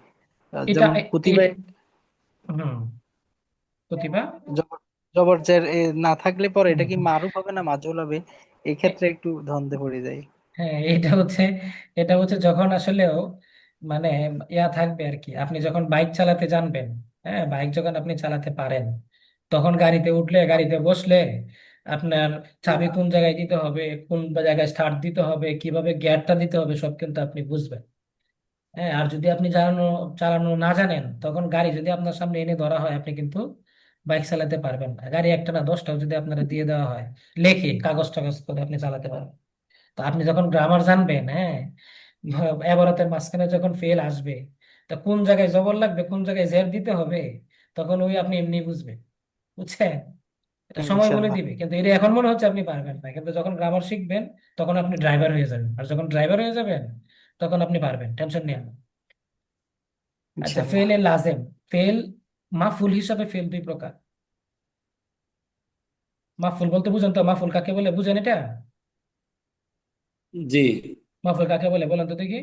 Speaker 1: এটা
Speaker 6: যেমন কুতিবায়
Speaker 1: হুম, কুতিবা।
Speaker 6: জবর জবর জের না থাকলে পরে
Speaker 1: হুম,
Speaker 6: এটা কি
Speaker 1: হুম।
Speaker 6: মারুফ হবে না মাজহুল হবে? এই ক্ষেত্রে একটু দ্বন্দ্বে পড়ে যায়।
Speaker 1: হ্যাঁ, এটা হচ্ছে যখন আসলেও মানে ইয়া থাকবে আর কি, আপনি যখন বাইক চালাতে জানবেন, হ্যাঁ, বাইক যখন আপনি চালাতে পারেন তখন গাড়িতে উঠলে, গাড়িতে বসলে আপনার চাবি কোন জায়গায় দিতে হবে, কোন জায়গায় স্টার্ট দিতে হবে, কিভাবে গিয়ারটা দিতে হবে সব কিন্তু আপনি বুঝবেন। হ্যাঁ, আর যদি আপনি চালানো চালানো না জানেন তখন গাড়ি যদি আপনার সামনে এনে ধরা হয় আপনি কিন্তু বাইক চালাতে পারবেন না। গাড়ি একটা না 10টাও যদি আপনারা দিয়ে দেওয়া হয় লেখে কাগজ টাগজ করে আপনি চালাতে পারবেন। তো আপনি যখন গ্রামার জানবেন, হ্যাঁ, এবারতের মাঝখানে যখন ফেল আসবে, তা কোন জায়গায় জবর লাগবে, কোন জায়গায় জের দিতে হবে, তখন ওই আপনি এমনি বুঝবেন। বুঝছেন? এটা সময় বলে
Speaker 6: ইনশাআল্লাহ।
Speaker 1: দিবে, কিন্তু এটা এখন মনে হচ্ছে আপনি পারবেন না, কিন্তু যখন গ্রামার শিখবেন তখন আপনি ড্রাইভার হয়ে যাবেন, আর যখন ড্রাইভার হয়ে যাবেন তখন আপনি পারবেন, টেনশন নিয়ে না। আচ্ছা,
Speaker 6: ইনশাআল্লাহ।
Speaker 1: ফেল এ লাজেম, ফেল মাফুল হিসাবে ফেল দুই প্রকার। মাফুল বলতে বুঝেন তো, মাফুল কাকে বলে বুঝেন এটা?
Speaker 8: জি,
Speaker 1: মাফুল কাকে বলে বলেন তো দেখি।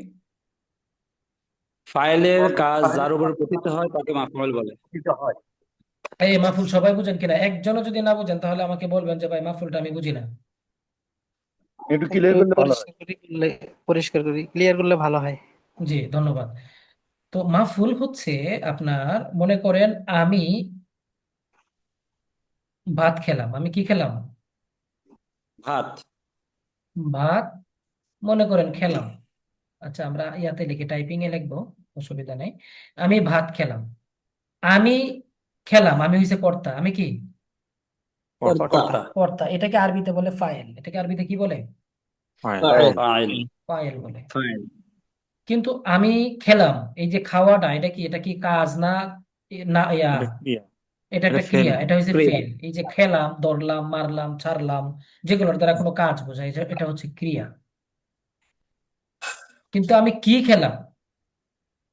Speaker 8: ফাইলের কাজ যার উপর পতিত হয় তাকে মাফউল বলে।
Speaker 1: এই মাফুল সবাই বুঝেন কিনা? একজনও যদি না বুঝেন তাহলে আমাকে বলবেন যে ভাই মাফুলটা আমি বুঝি না।
Speaker 2: একটু
Speaker 6: একটু
Speaker 2: ক্লিয়ার করলে ভালো হয়।
Speaker 6: পরিষ্কার করি ক্লিয়ার করলে ভালো হয়।
Speaker 1: জি, ধন্যবাদ। তো মাফুল হচ্ছে আপনার, মনে করেন আমি ভাত খেলাম। আমি কি খেলাম?
Speaker 8: ভাত।
Speaker 1: ভাত মনে করেন খেলাম। আচ্ছা, আমরা ইয়াতে লিখি, টাইপিং এ লিখবো, অসুবিধা নেই। আমি ভাত খেলাম। আমি খেলাম, আমি হইছে কর্তা। আমি কি?
Speaker 8: কর্তা।
Speaker 1: কর্তা। এটাকে আরবিতে বলে ফাইল। এটাকে আরবিতে কি বলে?
Speaker 2: ফাইল।
Speaker 8: ফাইল।
Speaker 1: ফাইল বলে।
Speaker 8: ফাইল।
Speaker 1: কিন্তু আমি খেলাম, এই যে খাওয়াটা, এটা কি? এটা কি কাজ না? না, এটা একটা ক্রিয়া। এটা হচ্ছে
Speaker 8: ক্রিয়া।
Speaker 1: ফেল। এই যে খেলাম, ধরলাম, মারলাম, ছাড়লাম, যেগুলোর দ্বারা কোনো কাজ বোঝায়, এটা হচ্ছে ক্রিয়া। কিন্তু আমি কি খেলাম?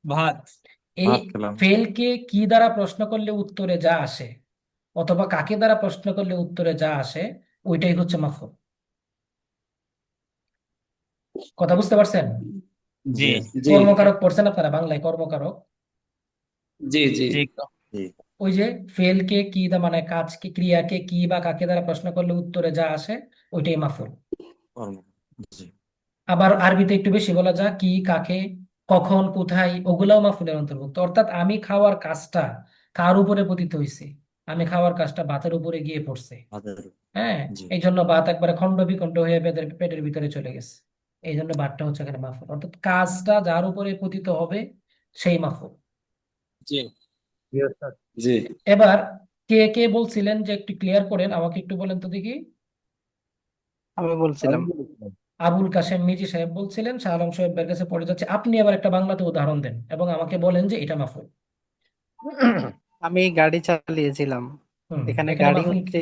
Speaker 8: ভাত।
Speaker 1: এই ফেলকে কি দ্বারা প্রশ্ন করলে উত্তরে যা আসে, অথবা কাকে দ্বারা প্রশ্ন করলে উত্তরে যা আসে, ওইটাই হচ্ছে মাফুল। কথা বুঝতে পারছেন?
Speaker 8: জি।
Speaker 1: কর্মকারক পড়ছেন আপনারা বাংলায়? কর্মকারক,
Speaker 8: জি জি
Speaker 1: ওই যে ফেলকে কি মানে কাজকে, ক্রিয়াকে কি বা কাকে দ্বারা প্রশ্ন করলে উত্তরে যা আসে, ওইটাই মাফুল। আবার আরবিতে একটু বেশি বলা যায়, কি, কাকে, কখন, কোথায়, ওগুলাও মাফুলের অন্তর্ভুক্ত। অর্থাৎ আমি খাওয়ার কাজটা কার উপরে পতিত হয়েছে? আমি খাওয়ার কাজটা ভাতের উপরে গিয়ে পড়ছে। হ্যাঁ, এই জন্য ভাত একবারে খণ্ড বিখণ্ড হয়ে পেটের ভিতরে চলে গেছে। এই জন্য ভাতটা হচ্ছে এখানে মাফুল। অর্থাৎ কাজটা যার উপরে পতিত হবে সেই মাফুল।
Speaker 8: জি জি।
Speaker 1: এবার কে কে বলছিলেন যে একটু ক্লিয়ার করেন, আমাকে একটু বলেন তো দেখি।
Speaker 6: আমি বলছিলাম।
Speaker 1: আবুল কাশেম মিজি সাহেব বলছিলেন, শাহ আলম সাহেবের কাছে পড়ে যাচ্ছে। আপনি আবার একটা বাংলাতে উদাহরণ দেন এবং আমাকে বলেন যে এটা মাফুল।
Speaker 6: আমি গাড়ি চালিয়েছিলাম, এখানে
Speaker 1: এখানে
Speaker 6: গাড়ি
Speaker 1: মাফুল কি?
Speaker 6: হচ্ছে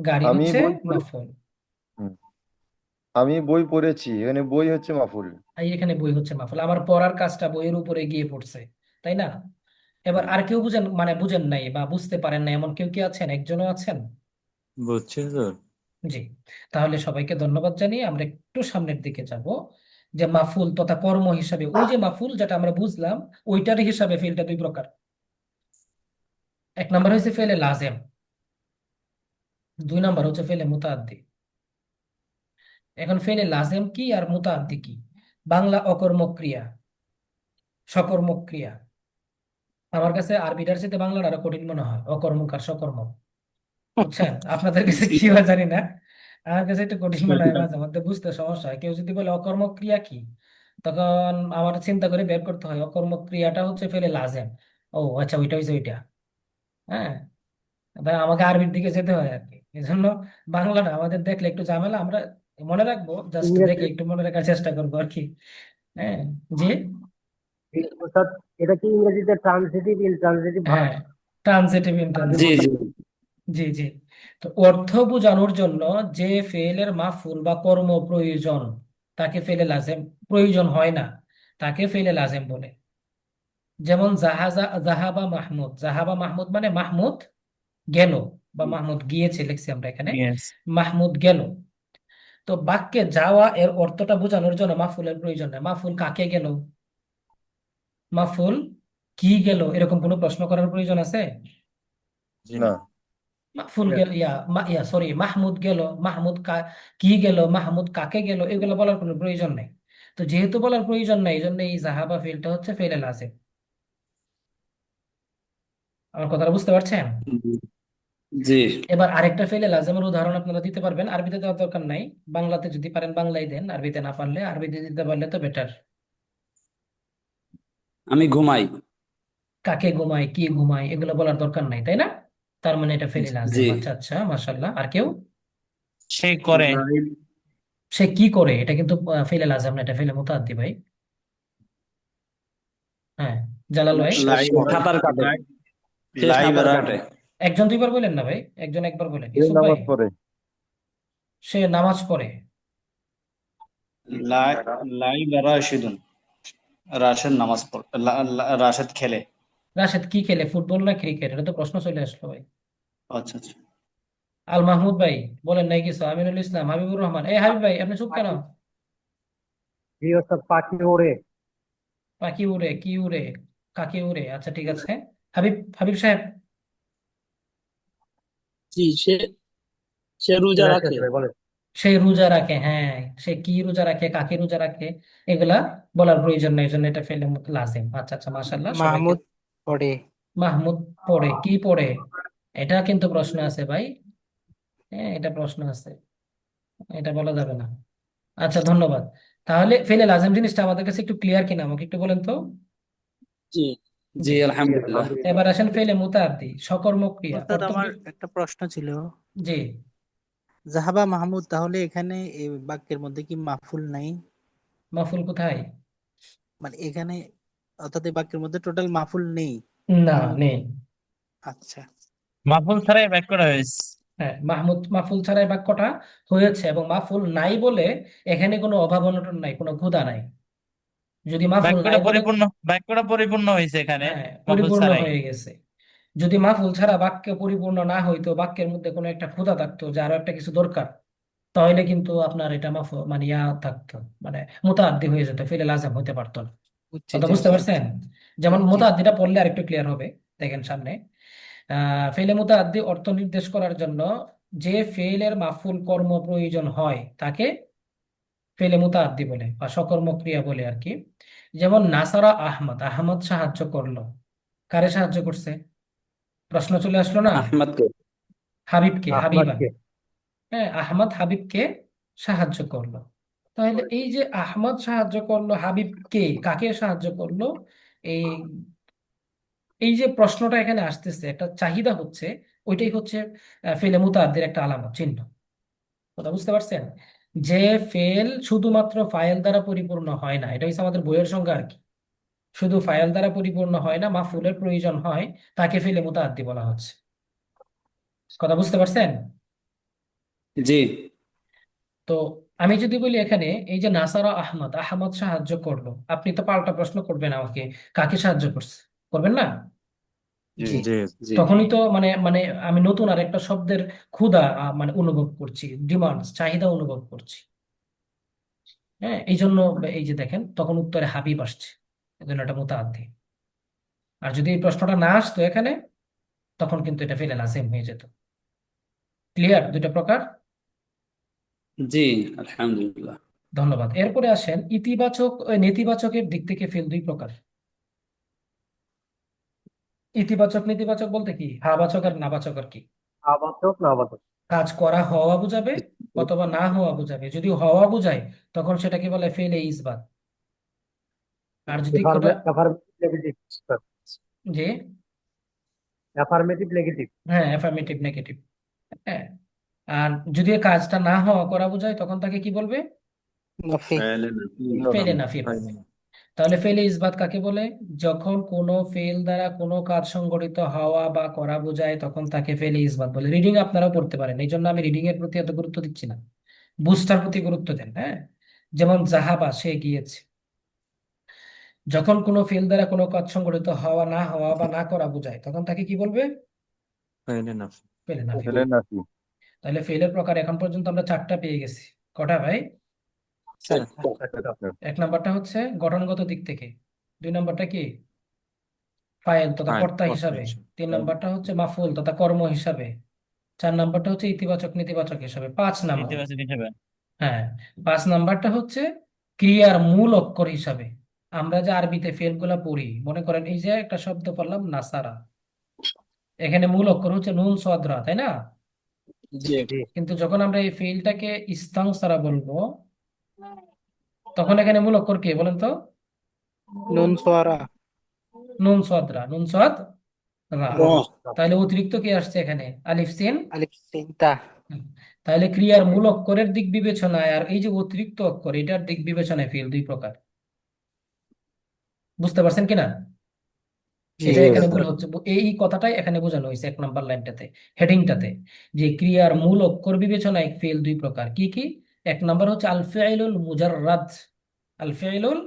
Speaker 1: গাড়ি
Speaker 2: আমি
Speaker 1: হচ্ছে
Speaker 2: বই পড়ে-
Speaker 1: মাফুল।
Speaker 2: হুম। আমি বই পড়েছি, এখানে বই হচ্ছে মাফুল।
Speaker 1: আর এখানে বই হচ্ছে মাফুল। আমার পড়ার কাজটা বইয়ের উপরে গিয়ে পড়ছে, তাই না? এবার আর কেউ বুঝেন, মানে বুঝেন নাই বা বুঝতে পারেন না এমন কেউ কি আছেন? একজনও আছেন?
Speaker 7: বুঝছি তো।
Speaker 1: জি, তাহলে সবাইকে ধন্যবাদ জানিয়ে আমরা একটু সামনের দিকে যাব। যে মাফুল তথা কর্ম হিসাবে, ওই যে মাফুল যেটা আমরা বুঝলাম, ওইটার হিসাবে ফেলটা দুই প্রকার। এক নাম্বার হচ্ছে ফেলে লাজেম, দুই নাম্বার হচ্ছে ফেলে মুতাআদ্দি। এখন ফেলে লাজেম কি আর মুতাআদ্দি কি? বাংলা অকর্মক ক্রিয়া, সকর্মক ক্রিয়া। আমার কাছে আরবিটার সাথে বাংলাটা আরো কঠিন মনে হয়, অকর্মক আর সকর্মক। বুঝছেন? আপনাদের কাছে কি হয় জানি না, আমার কাছে একটু কঠিন মনে হয়, মাঝে মধ্যে বুঝতে সমস্যা হয়। কেউ যদি বলে অকর্মক ক্রিয়া কি, তখন আমার চিন্তা করে বের করতে হয় অকর্মক ক্রিয়াটা হচ্ছে ফেলে লাজেম। ও আচ্ছা, ওইটা হচ্ছে ওইটা। হ্যাঁ, তাই আমাকে আরবির দিকে যেতে হয় আর কি। এই জন্য বাংলাটা আমাদের দেখলে একটু ঝামেলা। আমরা মনে রাখবো, জাস্ট দেখে একটু মনে রাখার চেষ্টা করবো আর কি। হ্যাঁ, জি,
Speaker 4: অর্থাৎ এটা কি ইংরেজিতে ট্রান্সিটিভ ইনট্রান্সিটিভ ভার্ব?
Speaker 1: হ্যাঁ, ট্রান্সিটিভ
Speaker 8: জি
Speaker 1: ইন্টারন্সিটিভ।
Speaker 8: জি
Speaker 1: জি জি। তো অর্থ বোঝানোর জন্য যে ফেলের মাফুল বা কর্ম প্রয়োজন, তাকে ফেলে লাজেম, প্রয়োজন হয় না, তাকে ফেলে লাজেম বলে। যেমন জাহাবা মাহমুদ। জাহাবা মাহমুদ মানে মাহমুদ গেল, বা মাহমুদ গিয়েছে লিখছি আমরা এখানে, মাহমুদ গেল। তো বাক্যে যাওয়া এর অর্থটা বোঝানোর জন্য মাফুলের প্রয়োজন নেই। মাফুল কাকে গেল, মাফুল কি গেল, এরকম কোনো প্রশ্ন করার প্রয়োজন আছে?
Speaker 2: না।
Speaker 1: মাহফুল গেল, সরি, মাহমুদ গেল, কি গেল, মাহমুদ কাকে গেল, এগুলো বলার কোনো প্রয়োজন নেই। তো যেহেতু বলার প্রয়োজন নাই, এই জন্য এই জাহাবা ফিলটা হচ্ছে ফেলে লাজেম। আমার কথাটা বুঝতে পারছেন?
Speaker 8: জি।
Speaker 1: এবার আরেকটা ফেলে লাজেমের উদাহরণ আপনারা দিতে পারবেন। আরবিতে দেওয়ার দরকার নাই, বাংলাতে যদি পারেন বাংলায় দেন, আরবিতে না পারলে আরবিতে দিতে পারলে তো বেটার।
Speaker 8: আমি ঘুমাই।
Speaker 1: কাকে ঘুমায়, কি ঘুমায়, এগুলো বলার দরকার নাই, তাই না? তার মানে এটা ফেলে লাজেম।
Speaker 8: জি।
Speaker 1: আচ্ছা আচ্ছা, মাশাআল্লাহ। আর কেউ?
Speaker 5: সে করে।
Speaker 1: সে কি করে, এটা কিন্তু ফেলে লাজেম না, এটা ফেলে মুতাআদ্দি ভাই। হ্যাঁ, জালাল ভাই।
Speaker 8: সাঁতার কাটে। সে
Speaker 3: লাইভ
Speaker 8: সাঁতার কাটে।
Speaker 1: একজন দুইবার বলেন না ভাই, একজন একবার বলেন।
Speaker 2: এই
Speaker 1: ইউসুফ ভাই,
Speaker 2: নামাজ পড়ে।
Speaker 1: সে নামাজ পড়ে।
Speaker 3: লাইভ রাশিদুন। রাশেদ নামাজ পড়ে, রাশেদ খেলে।
Speaker 1: রাশেদ কি খেলে, ফুটবল না ক্রিকেট? এটা তো প্রশ্ন চলে আসলো ভাই।
Speaker 3: আচ্ছা আচ্ছা।
Speaker 1: আল মাহমুদ ভাই বলেন নাই কিছু? আমিনুল ইসলাম, হাবিবুর রহমান। এই হাবিব ভাই, আপনি চুপ কেন?
Speaker 4: জি ওস্তাদ, পাখি ওড়ে।
Speaker 1: পাখি উড়ে, কি উড়ে, কাকে উড়ে, আচ্ছা ঠিক আছে। হাবিব, হাবিব সাহেব।
Speaker 8: জি, সে সে রোজা
Speaker 4: ঠিক
Speaker 8: রাখে।
Speaker 4: আছে ভাই, বলেন।
Speaker 1: সে রোজা রাখে, হ্যাঁ। সে কি রোজা রাখে, কাকে রোজা রাখে, এগুলা বলার প্রয়োজন নেই, এই জন্য এটা ফেলে লাজিম। আচ্ছা আচ্ছা, মাশাআল্লাহ, সবাইকে।
Speaker 6: মাহমুদ পড়ে।
Speaker 1: মাহমুদ পড়ে, কি পড়ে, এটা কিন্তু প্রশ্ন আছে ভাই। হ্যাঁ, এটা প্রশ্ন আছে, এটা বলা যাবে না। আচ্ছা, ধন্যবাদ। তাহলে ফেলে লাজিম জিনিসটা আমাদের কাছে একটু ক্লিয়ার কিনা আমাকে একটু বলেন তো।
Speaker 8: জি, জি,
Speaker 1: জি।
Speaker 4: জি
Speaker 8: আলহামদুলিল্লাহ।
Speaker 1: এবার
Speaker 4: আলহামদুলিল্লাহ।
Speaker 1: আসেন ফেলে মুতাআদ্দি, সকর্মক ক্রিয়া,
Speaker 6: ওস্তাদ
Speaker 1: অর্থ
Speaker 6: আমার
Speaker 1: কি?
Speaker 6: একটা প্রশ্ন ছিল,
Speaker 1: জি।
Speaker 6: জাহাবা মাহমুদ, তাহলে এখানে এই বাক্যের মধ্যে কি মাফুল নাই?
Speaker 1: মাফুল কোথায়?
Speaker 6: মানে এখানে, অর্থাৎ এই বাক্যের মধ্যে টোটাল মাফুল নেই?
Speaker 1: না, নেই।
Speaker 6: আচ্ছা।
Speaker 5: মাফুল ছাড়াই বাক্যটা হয়েছে।
Speaker 1: হ্যাঁ, মাহমুদ মাহফুল ছাড়াই বাক্যটা হয়েছে, এবং মাহফুল নাই বলে এখানে কোনো অভাব অনটন নাই, কোনো ক্ষুধা নাই। যদি মাহফুল নাই বলে,
Speaker 5: বাক্যটা পরিপূর্ণ হয়েছে এখানে
Speaker 1: হ্যাঁ,
Speaker 5: মাফুল
Speaker 1: পরিপূর্ণ
Speaker 5: ছাড়াই।
Speaker 1: হয়ে গেছে। যদি মাহফুল ছাড়া বাক্য পরিপূর্ণ না হইতো, বাক্যের মধ্যে কোনো একটা ক্ষুধা থাকতো, যে আরো একটা কিছু দরকার, তাহলে কিন্তু আপনার এটা মানে ইয়া থাকতো, মানে মুতাআদ্দি হয়ে যেত, ফেলে লাজাম হতে পারতো না।
Speaker 6: বুঝছি
Speaker 1: কথা
Speaker 6: জি
Speaker 1: বুঝতে
Speaker 6: ওস্তাদ।
Speaker 1: পারছেন? যেমন
Speaker 6: জি।
Speaker 1: মুতাআদ্দিটা পড়লে আরেকটু ক্লিয়ার হবে। দেখেন সামনে, ফেলে মুতাআদ্দি অর্থ নির্দেশ করার জন্য যে ফেলের মাফুল কর্ম প্রয়োজন হয় তাকে ফেলে মুতাআদ্দি বলে, বা সকর্ম ক্রিয়া বলে আর কি। যেমন নাসারা আহমদ, আহমদ সাহায্য করলো, কারে সাহায্য করছে? প্রশ্ন চলে আসলো না?
Speaker 8: আহমদকে।
Speaker 1: হাবিবকে, হাবিবান।
Speaker 4: আহমদকে।
Speaker 1: হ্যাঁ, আহমদ হাবিবকে সাহায্য করলো। তাহলে এই যে আহমদ সাহায্য করলো হাবিবকে, কাকে সাহায্য করলো, এই এই যে প্রশ্নটা এখানে আসতেছে, একটা চাহিদা হচ্ছে, ওইটাই হচ্ছে ফেলে মুতাআদ্দির একটা আলামত, চিহ্ন। কথা বুঝতে পারছেন? যে ফেল শুধুমাত্র ফাইল দ্বারা পরিপূর্ণ হয় না, এটা হচ্ছে আমাদের বইয়ের সংজ্ঞা আর কি। শুধু ফাইল দ্বারা পরিপূর্ণ হয় না, মাফুলের প্রয়োজন হয়, তাকে ফেলে মুতাআদ্দি বলা হচ্ছে। কথা বুঝতে পারছেন?
Speaker 8: জি,
Speaker 1: তো আমি যদি বলি এখানে, এই যে নাসারা আহমদ, আহমদ সাহায্য করলো, আপনি তো পাল্টা প্রশ্ন করবেন আমাকে, কাকে সাহায্য করছে, করবেন না?
Speaker 2: জি
Speaker 6: জি।
Speaker 2: জি।
Speaker 8: জি,
Speaker 1: তখনই তো মানে মানে আমি নতুন আর একটা শব্দের ক্ষুধা মানে অনুভব করছি, ডিমান্ড, চাহিদা অনুভব করছি। হ্যাঁ, এই জন্য এই যে দেখেন, তখন উত্তরে হাবিব আসছে, এই জন্য এটা মুতাআদ্দি। আর যদি এই প্রশ্নটা না আসতো এখানে, তখন কিন্তু এটা ফেলে লাজিম হয়ে যেত। ক্লিয়ার দুইটা প্রকার?
Speaker 8: জি, আলহামদুলিল্লাহ।
Speaker 1: ধন্যবাদ। এরপরে আসেন ইতিবাচক ও নেতিবাচকের দিক থেকে ফেল দুই প্রকার। ইতিবাচক নেতিবাচক বলতে কি, হাবাচক আর নাবাচক আর কি।
Speaker 4: আবাচক না আবাচক?
Speaker 1: কাজ করা হওয়া বোঝাবে অথবা না হওয়া বোঝাবে। যদি হওয়া বোঝায় তখন সেটাকে বলে ফেলে ইসবাত। আর যদি কোটা,
Speaker 4: এফার্মেটিভ নেগেটিভ।
Speaker 1: যে,
Speaker 4: এফার্মেটিভ নেগেটিভ।
Speaker 1: হ্যাঁ, অ্যাফার্মেটিভ নেগেটিভ। হ্যাঁ। আর যদি এই কাজটা না হওয়া করা বোঝায়, তখন তাকে কি বলবে?
Speaker 6: নাফি।
Speaker 1: ফেলে নাফি বলবে। তাহলে ফেলে ইসবাত কাকে বলে? যখন কোনো ফেল দ্বারা কোনো কাজ সংগঠিত হওয়া বা করা বোঝায়, তখন তাকে ফেলে ইসবাত বলে। রিডিং আপনারাও পড়তে পারেন, এই জন্য আমি রিডিং এর প্রতি এত গুরুত্ব দিচ্ছি না, বুঝটার প্রতি গুরুত্ব দেন। হ্যাঁ, যেমন জাহাবা, সে গিয়েছে। যখন কোনো ফেল দ্বারা কোনো কাজ সংগঠিত হওয়া, না হওয়া বা না করা বোঝায়, তখন তাকে কি বলবে? ফেলে নাফি
Speaker 2: ফেলে
Speaker 1: বলবে।
Speaker 2: নাফি।
Speaker 1: তাহলে ফেলের প্রকার এখন পর্যন্ত আমরা চারটা পেয়ে গেছি। কটা ভাই?
Speaker 8: চারটা।
Speaker 4: আচ্ছা।
Speaker 1: এক নাম্বারটা হচ্ছে গঠনগত দিক থেকে, দুই নাম্বারটা কি ফাইল তথা কর্তা হিসাবে, তিন নাম্বারটা হচ্ছে মাফুল তথা কর্ম হিসাবে, চার নাম্বারটা হচ্ছে ইতিবাচক নেতিবাচক হিসাবে, 5 নাম্বার।
Speaker 5: ইতিবাচক হিসেবে।
Speaker 1: হ্যাঁ, 5 নাম্বারটা হচ্ছে ক্রিয়ার মূল অক্ষর হিসাবে। আমরা যে আরবিতে ফেল গুলা পড়ি, মনে করেন এই যে একটা শব্দ পড়লাম নাসারা, এখানে মূল অক্ষর হচ্ছে নুন সাদ রা, তাই না?
Speaker 8: জি,
Speaker 4: জি।
Speaker 1: কিন্তু যখন আমরা এই ফেলটাকে ইস্তাংসারা বলবো, তখন এখানে মূল অক্ষর কে বলেন তো?
Speaker 6: নুন সোয়ারা।
Speaker 1: নুন সাদ রা, নুন সাদ রা।
Speaker 8: র।
Speaker 1: তাহলে অতিরিক্ত কি আসছে এখানে? আলিফ সিন।
Speaker 6: আলিফ সিন তা।
Speaker 1: হুম। তাহলে ক্রিয়ার মূল অক্ষরের দিক বিবেচনায় আর এই যে অতিরিক্ত অক্ষর, এটার দিক বিবেচনায় ফেল দুই প্রকার। বুঝতে পারছেন কিনা?
Speaker 6: জি
Speaker 1: সেটা
Speaker 8: জি
Speaker 1: এখানে
Speaker 8: ওস্তাদ।
Speaker 1: ভুল হচ্ছে, এই কথাটাই এখানে বোঝানো হয়েছে 1 নম্বর লাইনটাতে, হেডিংটাতে, যে ক্রিয়ার মূল অক্ষর বিবেচনায় ফেল দুই প্রকার। কি কি? 1 নম্বর হচ্ছে আল ফিউলুল মুজাররাদ। আল ফিউলুল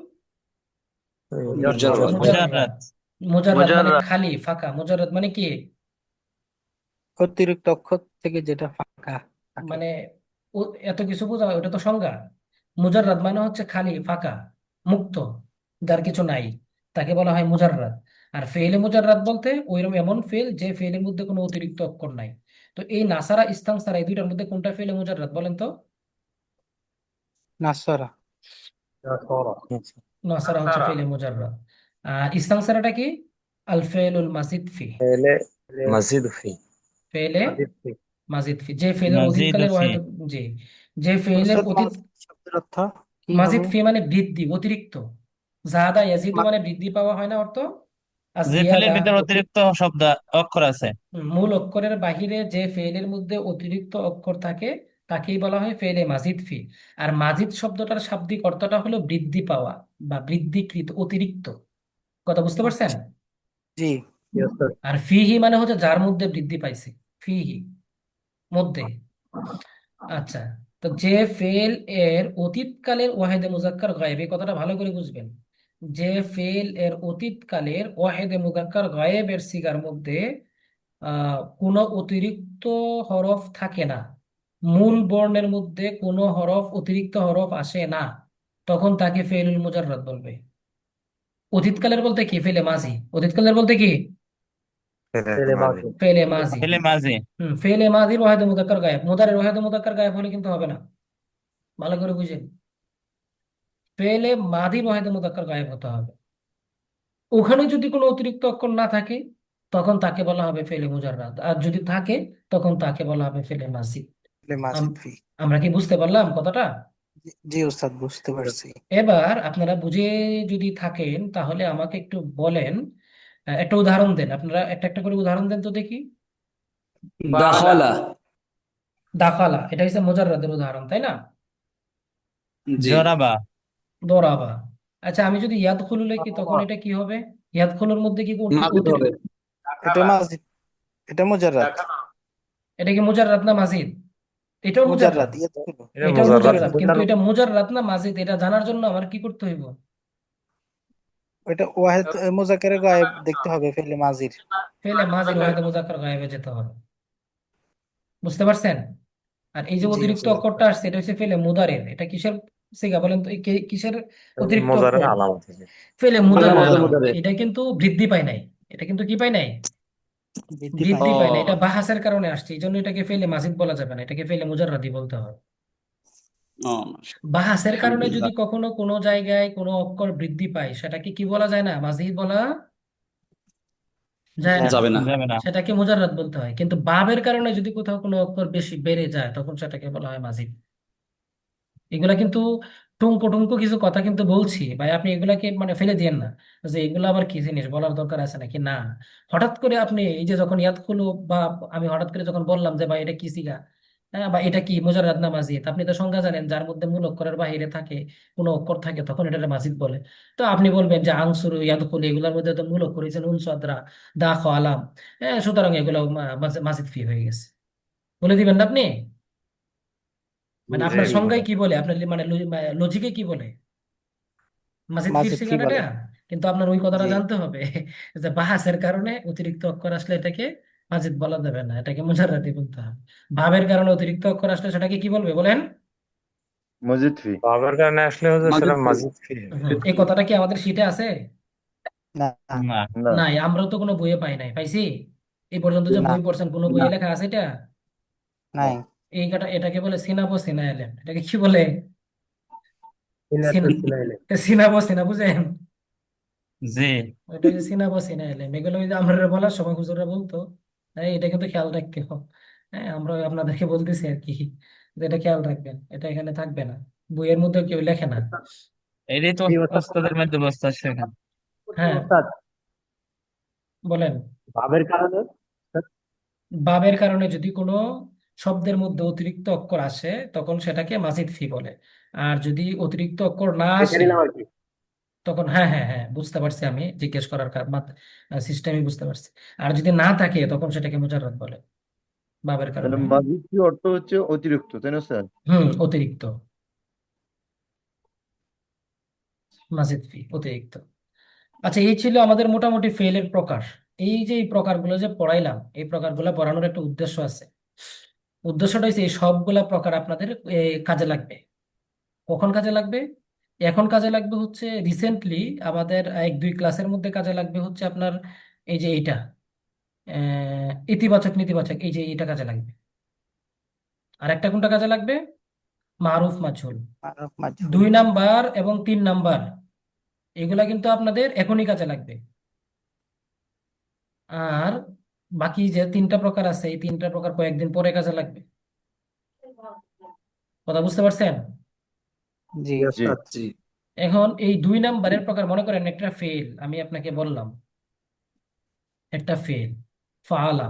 Speaker 8: মুজাররাদ।
Speaker 1: মুজাররাদ।
Speaker 5: মুজাররাদ।
Speaker 1: মুজাররাদ মানে খালি, ফাঁকা। মুজাররাদ মানে কি?
Speaker 6: অতিরিক্ত অক্ষর থেকে যেটা ফাঁকা থাকে।
Speaker 1: মানে এত কিছু বোঝা, ওটা তো সংজ্ঞা। মুজাররাদ মানে হচ্ছে খালি, ফাঁকা, মুক্ত, যার কিছু নাই। তাকে বলা হয় মুজাররাদ। আর ফেলে মুজাররাদ বলতে ওইরকম এমন ফেল যে ফেলের মধ্যে কোনো অতিরিক্ত অক্ষর নাই। তো এই নাসারা ইস্তানসারা এই দুইটার মধ্যে কোনটা ফেলে মুজাররাদ বলেন তো?
Speaker 6: নাসরা।
Speaker 4: নাসরা।
Speaker 1: নাসারা হচ্ছে ফেলে মুজাররাদ। আর ইস্তানসারাটা কি? আল ফেলুল মাজিদ ফি।
Speaker 7: তাহলে
Speaker 4: ফেলে
Speaker 7: মসজিদ ফি।
Speaker 1: ফেলে
Speaker 4: মাজিদ ফি।
Speaker 1: মাজিদ ফি, যে ফেলের
Speaker 5: মাজিদ
Speaker 1: অতীতকালের
Speaker 5: ফি।
Speaker 1: ওয়াহেদ। জি, যে ফেলের
Speaker 6: উস্তাদ
Speaker 1: অতীত।
Speaker 6: মাজিদ শব্দের অর্থ কি
Speaker 1: মাজিদ
Speaker 6: হবে?
Speaker 1: ফি মানে বৃদ্ধি, অতিরিক্ত। জাদা ইয়াজিদু
Speaker 6: মা-
Speaker 1: মানে বৃদ্ধি পাওয়া হয় না অর্থ? আর
Speaker 5: যে ফেলের
Speaker 1: জিয়াদা।
Speaker 5: ভিতর অতিরিক্ত শব্দ অক্ষর আছে।
Speaker 1: মূল অক্ষরের বাহিরে যে ফেলের মধ্যে অতিরিক্ত অক্ষর থাকে তাকেই বলা হয় ফেলে মাজিদ ফি। আর মাজিদ শব্দটার শাব্দিক অর্থটা হলো বৃদ্ধি পাওয়া বা বৃদ্ধিকৃত, অতিরিক্ত। কথা বুঝতে পারছেন?
Speaker 6: আচ্ছা, জি।
Speaker 4: জি ওস্তাদ।
Speaker 1: আর ফিহি মানে হচ্ছে যার মধ্যে বৃদ্ধি পাইছে, ফিহি, মধ্যে। আচ্ছা, তো যে ফেল এর অতীতকালের ওয়াহেদে মুজাক্কার গায়েব, এই কথাটা ভালো করে বুঝবেন। যে ফেল এর অতীতকালের ওয়াহেদে মুজাক্কার গায়েবের সিগার মধ্যে কোনো অতিরিক্ত হরফ থাকে না, মূল বর্ণের মধ্যে কোনো হরফ, অতিরিক্ত হরফ আসে না, তখন তাকে ফেলুল মুজাররাদ বলবে। অতীতকালের বলতে কি? ফেলে মাজি। অতীতকালের বলতে কি?
Speaker 4: ফেলে মাজি।
Speaker 1: ফেলে মাজি।
Speaker 5: ফেলে মাঝে।
Speaker 1: ফেলে মাজির ওয়াহেদে মুজাক্কার গায়েব, মুদারের ওয়াহেদে মুজাক্কার গায়েব হলে কিন্তু হবে না। ভালো করে বুঝেন, ফেলে মাদির ওয়াহেদে মুজাক্কার গায়েব হতে হবে। ওখানে যদি কোনো অতিরিক্ত অক্ষর না থাকে তখন তাকে বলা হবে ফেলে মুজাররাদ, আর যদি থাকে তখন তাকে বলা হবে ফেলে মাজি।
Speaker 6: মাজিদ ফি।
Speaker 1: আমরা কি বুঝতে পারলাম কথাটা?
Speaker 6: জি উস্তাদ, বুঝতে পারছি।
Speaker 1: এবার আপনারা বুঝে যদি থাকেন তাহলে আমাকে একটু বলেন, একটা উদাহরণ দেন। আপনারা একটা একটা করে উদাহরণ দেন তো দেখি।
Speaker 8: দাখালা।
Speaker 1: দাখালা, এটা হচ্ছে মুজাররাদের উদাহরণ, তাই না?
Speaker 8: জি।
Speaker 5: জরাবা।
Speaker 1: দরাবা। আচ্ছা, আমি যদি ইয়াদখুলু লিখি তখন এটা কি হবে? ইয়াদখুলুর মধ্যে কি
Speaker 8: মাজিদ হবে।
Speaker 6: এটা মাজিদ, এটা মুজাররাদ।
Speaker 1: এটা কি মুজাররাদ না মাজিদ? এটাও
Speaker 6: মুজাররাদ,
Speaker 1: মুজাররাদ।
Speaker 6: ইয়াদখুলু।
Speaker 7: এটা
Speaker 1: এটাও
Speaker 7: মুজাররাদ।
Speaker 1: মুজাররাদ, কিন্তু এটা মুজাররাদ না মাজিদ এটা জানার জন্য আমার কি করতে হইব?
Speaker 6: ওইটা ওয়াহেদ মুজাক্কারে গায়েব দেখতে হবে ফেলে মাজির।
Speaker 1: ফেলে মাজির ওয়াহেদে মুজাক্কার গায়েবে যেতে হবে। বুঝতে পারছেন? আর এই যে
Speaker 6: জি
Speaker 1: অতিরিক্ত
Speaker 6: উস্তাদ।
Speaker 1: অক্ষরটা আসছে এটা হচ্ছে ফেলে মুদারের। এটা কিসের সিগা বলেন তো? কিসের অতিরিক্ত
Speaker 7: মোজারের
Speaker 1: অক্ষর?
Speaker 7: আলামত আছে।
Speaker 1: ফেলে মুদারের
Speaker 8: আলামতে
Speaker 1: আলামত।
Speaker 8: মুদারে।
Speaker 1: এটা কিন্তু বৃদ্ধি পায় নাই। এটা কিন্তু কি পায় নাই?
Speaker 6: বৃদ্ধি পায়
Speaker 1: বৃদ্ধি
Speaker 8: ও
Speaker 6: নাই।
Speaker 1: পায় না। এটা বাহাসের কারণে আসছে, এই জন্য এটাকে ফেলে মাজিদ বলা যাবে না, এটাকে ফেলে মুজাররাদি বলতে হবে।
Speaker 8: ও,
Speaker 1: বাহাসের কারণে যদি
Speaker 8: আলহামদুলিল্লাহ।
Speaker 1: কখনো কোনো জায়গায় কোনো অক্ষর বৃদ্ধি পায় সেটাকে কি বলা যায় না? মাজিদ বলা যায় না,
Speaker 8: যাবে না।
Speaker 5: যাবে না।
Speaker 1: সেটাকে মুজাররাদ বলতে হয়। কিন্তু বাবের কারণে যদি কোথাও কোনো অক্ষর বেশি বেড়ে যায় তখন সেটাকে বলা হয় মাজিদ। এগুলা কিন্তু টুঙ্কো টুঙ্কো কিছু কথা কিন্তু বলছি ভাই, আপনি এগুলাকে মানে ফেলে দিয়েন না যে এগুলো আবার কি জিনিস, বলার দরকার আছে নাকি না। হঠাৎ করে আপনি এই যে যখন ইয়াদ খুলো, বা আমি হঠাৎ করে যখন বললাম যে ভাই এটা কি সিগা, হ্যাঁ, বা এটা কি মুজাররাদ না মাজিদ, আপনি তো সংজ্ঞা জানেন, যার মধ্যে মূল অক্ষরের বাহিরে থাকে কোনো অক্ষর থাকে তখন এটা মাজিদ বলে। তো আপনি বলবেন যে আংসুরু, ইয়াদ খুলি, এগুলোর মধ্যে তো মূল অক্ষর হয়েছে নুন সাদরা, দা খ আলাম, হ্যাঁ, সুতরাং এগুলো মাজিদ ফি হয়ে গেছে। বলে দিবেন না আপনি? মানে
Speaker 7: জি
Speaker 1: আপনার সংজ্ঞায়
Speaker 7: বলেন।
Speaker 1: কি বলে, আপনার মানে লজিকে কি বলে? মাজিদ ফির
Speaker 6: মাজিদ ফি
Speaker 1: সিগারেট।
Speaker 6: বলে।
Speaker 1: কিন্তু আপনার ওই কথাটা
Speaker 6: জি।
Speaker 1: জানতে হবে যে বাহাসের কারণে অতিরিক্ত অক্ষর আসলে এটাকে মাজিদ বলা যাবে না, এটাকে মুজাররাদি বলতে হবে। ভাবের কারণে অতিরিক্ত অক্ষর আসলে সেটাকে কি বলবে বলেন?
Speaker 2: মসজিদ ফি।
Speaker 7: বাবার কারণে আসলে হচ্ছে সেটা
Speaker 8: মাজিদ ফি।
Speaker 7: মসজিদ ফি হবে।
Speaker 1: এই কথাটা কি আমাদের শিটে আছে?
Speaker 6: না।
Speaker 5: না।
Speaker 2: না।
Speaker 1: নাই, আমরাও তো কোনো বইয়ে পাই নাই, পাইছি? এই পর্যন্ত যে
Speaker 6: না।
Speaker 1: বই পড়ছেন কোনো
Speaker 8: না।
Speaker 1: বইয়ে লেখা আছে এটা?
Speaker 6: নাই।
Speaker 1: এটাকে বলে সিনাবো সিনাইলেম। এটাকে কি বলে?
Speaker 4: সিনাতু সিনাইলে।
Speaker 1: সিনাবো সিনা, বুঝেন?
Speaker 5: জি।
Speaker 1: ওইটা যে সিনাবো সিনাইলেম, এগুলো ওই যে আমরা বলার সময় হুজুররা বলতো। এটা কিন্তু খেয়াল রাখতে হবে। হ্যাঁ, আমরা আপনাদেরকে বলতেছি আর কি, যে এটা খেয়াল রাখবেন, এটা এখানে থাকবে না, বইয়ের মধ্যে কেউ লেখে না।
Speaker 5: এটাই তো
Speaker 4: জি ওস্তাদ।
Speaker 5: ওস্তাদের মধ্যে বস্তা শেখা।
Speaker 1: হ্যাঁ,
Speaker 4: ওস্তাদ,
Speaker 1: বলেন।
Speaker 4: ভাবের কারণে
Speaker 1: বাবের কারণে যদি কোনো শব্দের মধ্যে অতিরিক্ত অক্ষর আসে তখন সেটাকে মাজিদ ফি বলে। আর যদি অতিরিক্ত অক্ষর না
Speaker 4: দেখে
Speaker 1: আসে
Speaker 4: নিলাম আর কি।
Speaker 1: তখন, হ্যাঁ হ্যাঁ হ্যাঁ, বুঝতে পারছি, আমি জিজ্ঞেস করার সিস্টেমই বুঝতে পারছি। আর যদি না থাকে তখন সেটাকে মুজাররাদ বলে, বাবের
Speaker 2: তাহলে
Speaker 1: কারণে।
Speaker 2: মসজিদ ফি অর্থ হচ্ছে অতিরিক্ত, তাই না স্যার?
Speaker 1: অতিরিক্ত। মাজিদ ফি অতিরিক্ত। আচ্ছা, এই ছিল আমাদের মোটামুটি ফেলের প্রকার। এই যে এই প্রকারগুলো যে পড়াইলাম, এই প্রকারগুলো পড়ানোর একটা উদ্দেশ্য আছে। উদ্দেশ্যটা হচ্ছে এই সবগুলা প্রকার আপনাদের কাজে লাগবে। কখন কাজে লাগবে? এখন কাজে লাগবে হচ্ছে রিসেন্টলি আমাদের 1-2 ক্লাসের মধ্যে কাজে লাগবে হচ্ছে আপনার এই যে এইটা ইতিবাচক নেতিবাচক, এই যে এটা কাজে লাগবে। আর একটা কোনটা কাজে লাগবে? মারুফ মাজহুল।
Speaker 6: মারুফ মাজহুল।
Speaker 1: 2 নাম্বার এবং 3 নাম্বার এগুলা কিন্তু আপনাদের এখনই কাজে লাগবে। আর বাকি যে 3টা প্রকার আছে, এই 3টা প্রকার কয়েকদিন পরে কাজে লাগবে। কথা বুঝতে পারছেন?
Speaker 6: জি
Speaker 4: জি
Speaker 2: জি
Speaker 4: ওস্তাদ।
Speaker 8: জি
Speaker 1: এখন এই 2 নাম্বারের প্রকার, মনে করেন একটা ফেল, আমি আপনাকে বললাম একটা ফেল ফাআলা,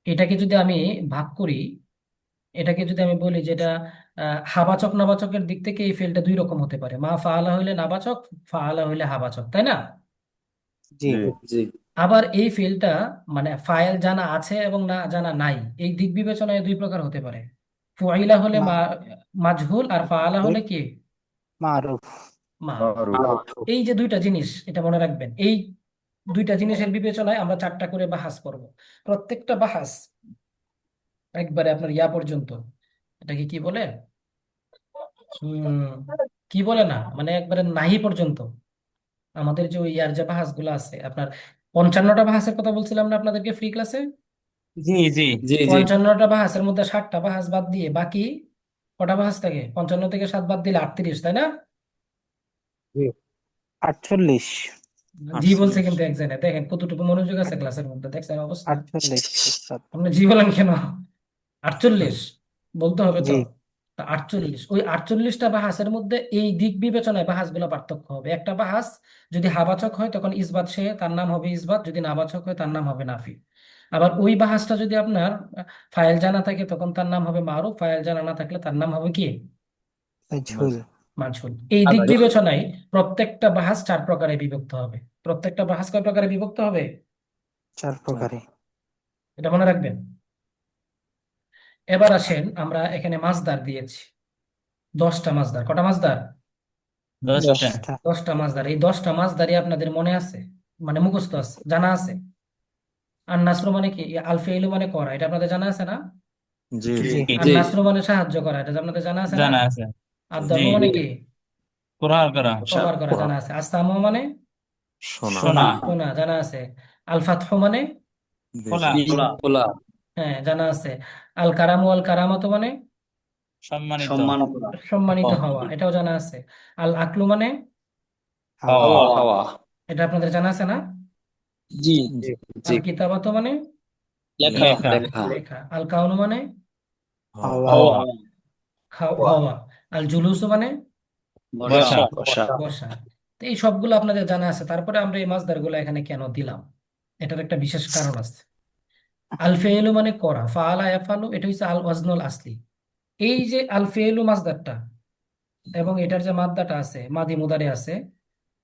Speaker 1: এটাকে যদি আমি ভাগ করি, এটাকে যদি আমি বলি যেটা হাবাচক নাবাচকের দিক থেকে এই ফেলটা 2 রকম হতে পারে, মা ফাআলা হইলে নাবাচক, ফাআলা হইলে হাবাচক, তাই না?
Speaker 6: জি
Speaker 2: জি
Speaker 8: জি
Speaker 1: আবার এই ফেলটা মানে ফাইল জানা আছে এবং না জানা নাই, এই দিক বিবেচনায় 2 প্রকার হতে পারে। ফুআইলা হলে
Speaker 6: মা
Speaker 1: মাজহুল, আর ফাআলা হলে কি?
Speaker 6: মারুফ।
Speaker 1: মারুফ।
Speaker 2: মারুফ।
Speaker 8: মারুফ।
Speaker 1: এই যে 2টা জিনিস, এটা মনে রাখবেন, এই 2টা জিনিসের বিবেচনায় আমরা 4টা করে বাহাস করব। প্রত্যেকটা বাহাস একবারে আপনার ইয়া পর্যন্ত, এটাকে কি বলে, হম কি বলে না, মানে একবারে নাহি পর্যন্ত। আমাদের যে ওই ইয়ার যে বাহাস গুলো আছে আপনার, 55টা বাহাসের কথা বলছিলাম না আপনাদেরকে ফ্রি ক্লাসে?
Speaker 5: জি জি
Speaker 8: জি জি
Speaker 1: 55টা বাহাসের মধ্যে 60টা বাহাস বাদ দিয়ে বাকি কটা বাহাস থাকে? 55 থেকে 7 বাদ দিলে 38, তাই না?
Speaker 4: জি
Speaker 6: 48।
Speaker 1: জি বলছে
Speaker 5: 48।
Speaker 1: কিন্তু একজনে, দেখেন কতটুকু মনোযোগ আছে ক্লাসের মধ্যে, দেখছেন অবস্থা?
Speaker 6: 48 উস্তাদ।
Speaker 1: আপনি জি বলেন কেন? 48 বলতে হবে তো।
Speaker 6: জি
Speaker 1: তা 48, ওই 48টা বাহাসের মধ্যে এই দিক বিবেচনায় বাহাস গুলো পার্থক্য হবে। একটা বাহাস যদি হাবাচক হয় তখন ইসবাত, সে তার নাম হবে ইসবাত, যদি নাবাচক হয় তার নাম হবে নাফি। আবার ওই বাহাসটা যদি আপনার ফাইল জানা থাকে তখন তার নাম হবে মারুফ, ফাইল জানা না থাকলে তার নাম হবে কি?
Speaker 6: মাজহুল।
Speaker 1: মাজহুল। এই দিক
Speaker 8: আচ্ছা
Speaker 1: বিবেচনায় প্রত্যেকটা বাহাস 4 প্রকারে বিভক্ত হবে। প্রত্যেকটা বাহাস কয় প্রকারে বিভক্ত হবে?
Speaker 6: 4 প্রকারে।
Speaker 1: এটা মনে রাখবেন। এবার আসেন, আমরা এখানে মাসদার দিয়েছি 10টা মাসদার। কটা মাসদার?
Speaker 5: 10টা।
Speaker 6: 10টা।
Speaker 1: 10টা মাসদার। এই 10টা মাসদারই আপনাদের মনে আছে, মানে মুখস্থ আছে, জানা আছে। আর নাসরু মানে কি? আল ফেইলু মানে করা, এটা আপনাদের জানা আছে না?
Speaker 2: জি
Speaker 6: জি
Speaker 5: জি
Speaker 1: আর
Speaker 8: জি
Speaker 1: নাসরু মানে সাহায্য করা, এটা আপনাদের জানা আছে না?
Speaker 5: জানা আছে।
Speaker 1: আর
Speaker 5: জি
Speaker 1: ধর্ম মানে কি?
Speaker 5: প্রহার করা।
Speaker 1: প্রহার করা, জানা আছে। আসামু মানে
Speaker 2: সোনা।
Speaker 5: শোনা।
Speaker 1: শোনা, জানা আছে। আল ফাতহু মানে
Speaker 5: খোলা।
Speaker 2: বিজয়।
Speaker 8: খোলা
Speaker 1: হ্যাঁ জানা আছে। আল কারামু আল কারামাতু মানে
Speaker 5: সম্মানিত
Speaker 8: সম্মান
Speaker 1: সম্মানিত
Speaker 5: হওয়া।
Speaker 1: হওয়া, এটাও জানা আছে। আল আকলু মানে
Speaker 6: হাওয়া।
Speaker 5: হওয়া।
Speaker 8: হাওয়া
Speaker 1: এটা আপনাদের জানা আছে না?
Speaker 8: জি
Speaker 4: জি
Speaker 8: জি
Speaker 1: আল কিতাবাতু মানে
Speaker 8: লেখা
Speaker 5: লেখা।
Speaker 8: লেখা
Speaker 1: লেখা। আল কাউনু মানে
Speaker 6: হাওয়া।
Speaker 5: হওয়া।
Speaker 1: হওয়া। আল জুলুসু মানে
Speaker 5: বসা।
Speaker 8: বসা বসা
Speaker 1: বসা। তো এই সবগুলো আপনাদের জানা আছে। তারপরে আমরা এই মাসদার গুলো এখানে কেন দিলাম, এটার একটা বিশেষ কারণ আছে। আল ফেলু মানে করা, ফাআলা ইয়াফআলু, এটা হচ্ছে আল ওয়াজনুল আসলি। এই যে আল ফেলু মাসদারটা এবং এটার যে মাদ্দাটা আছে, মাদি মুদারে আছে,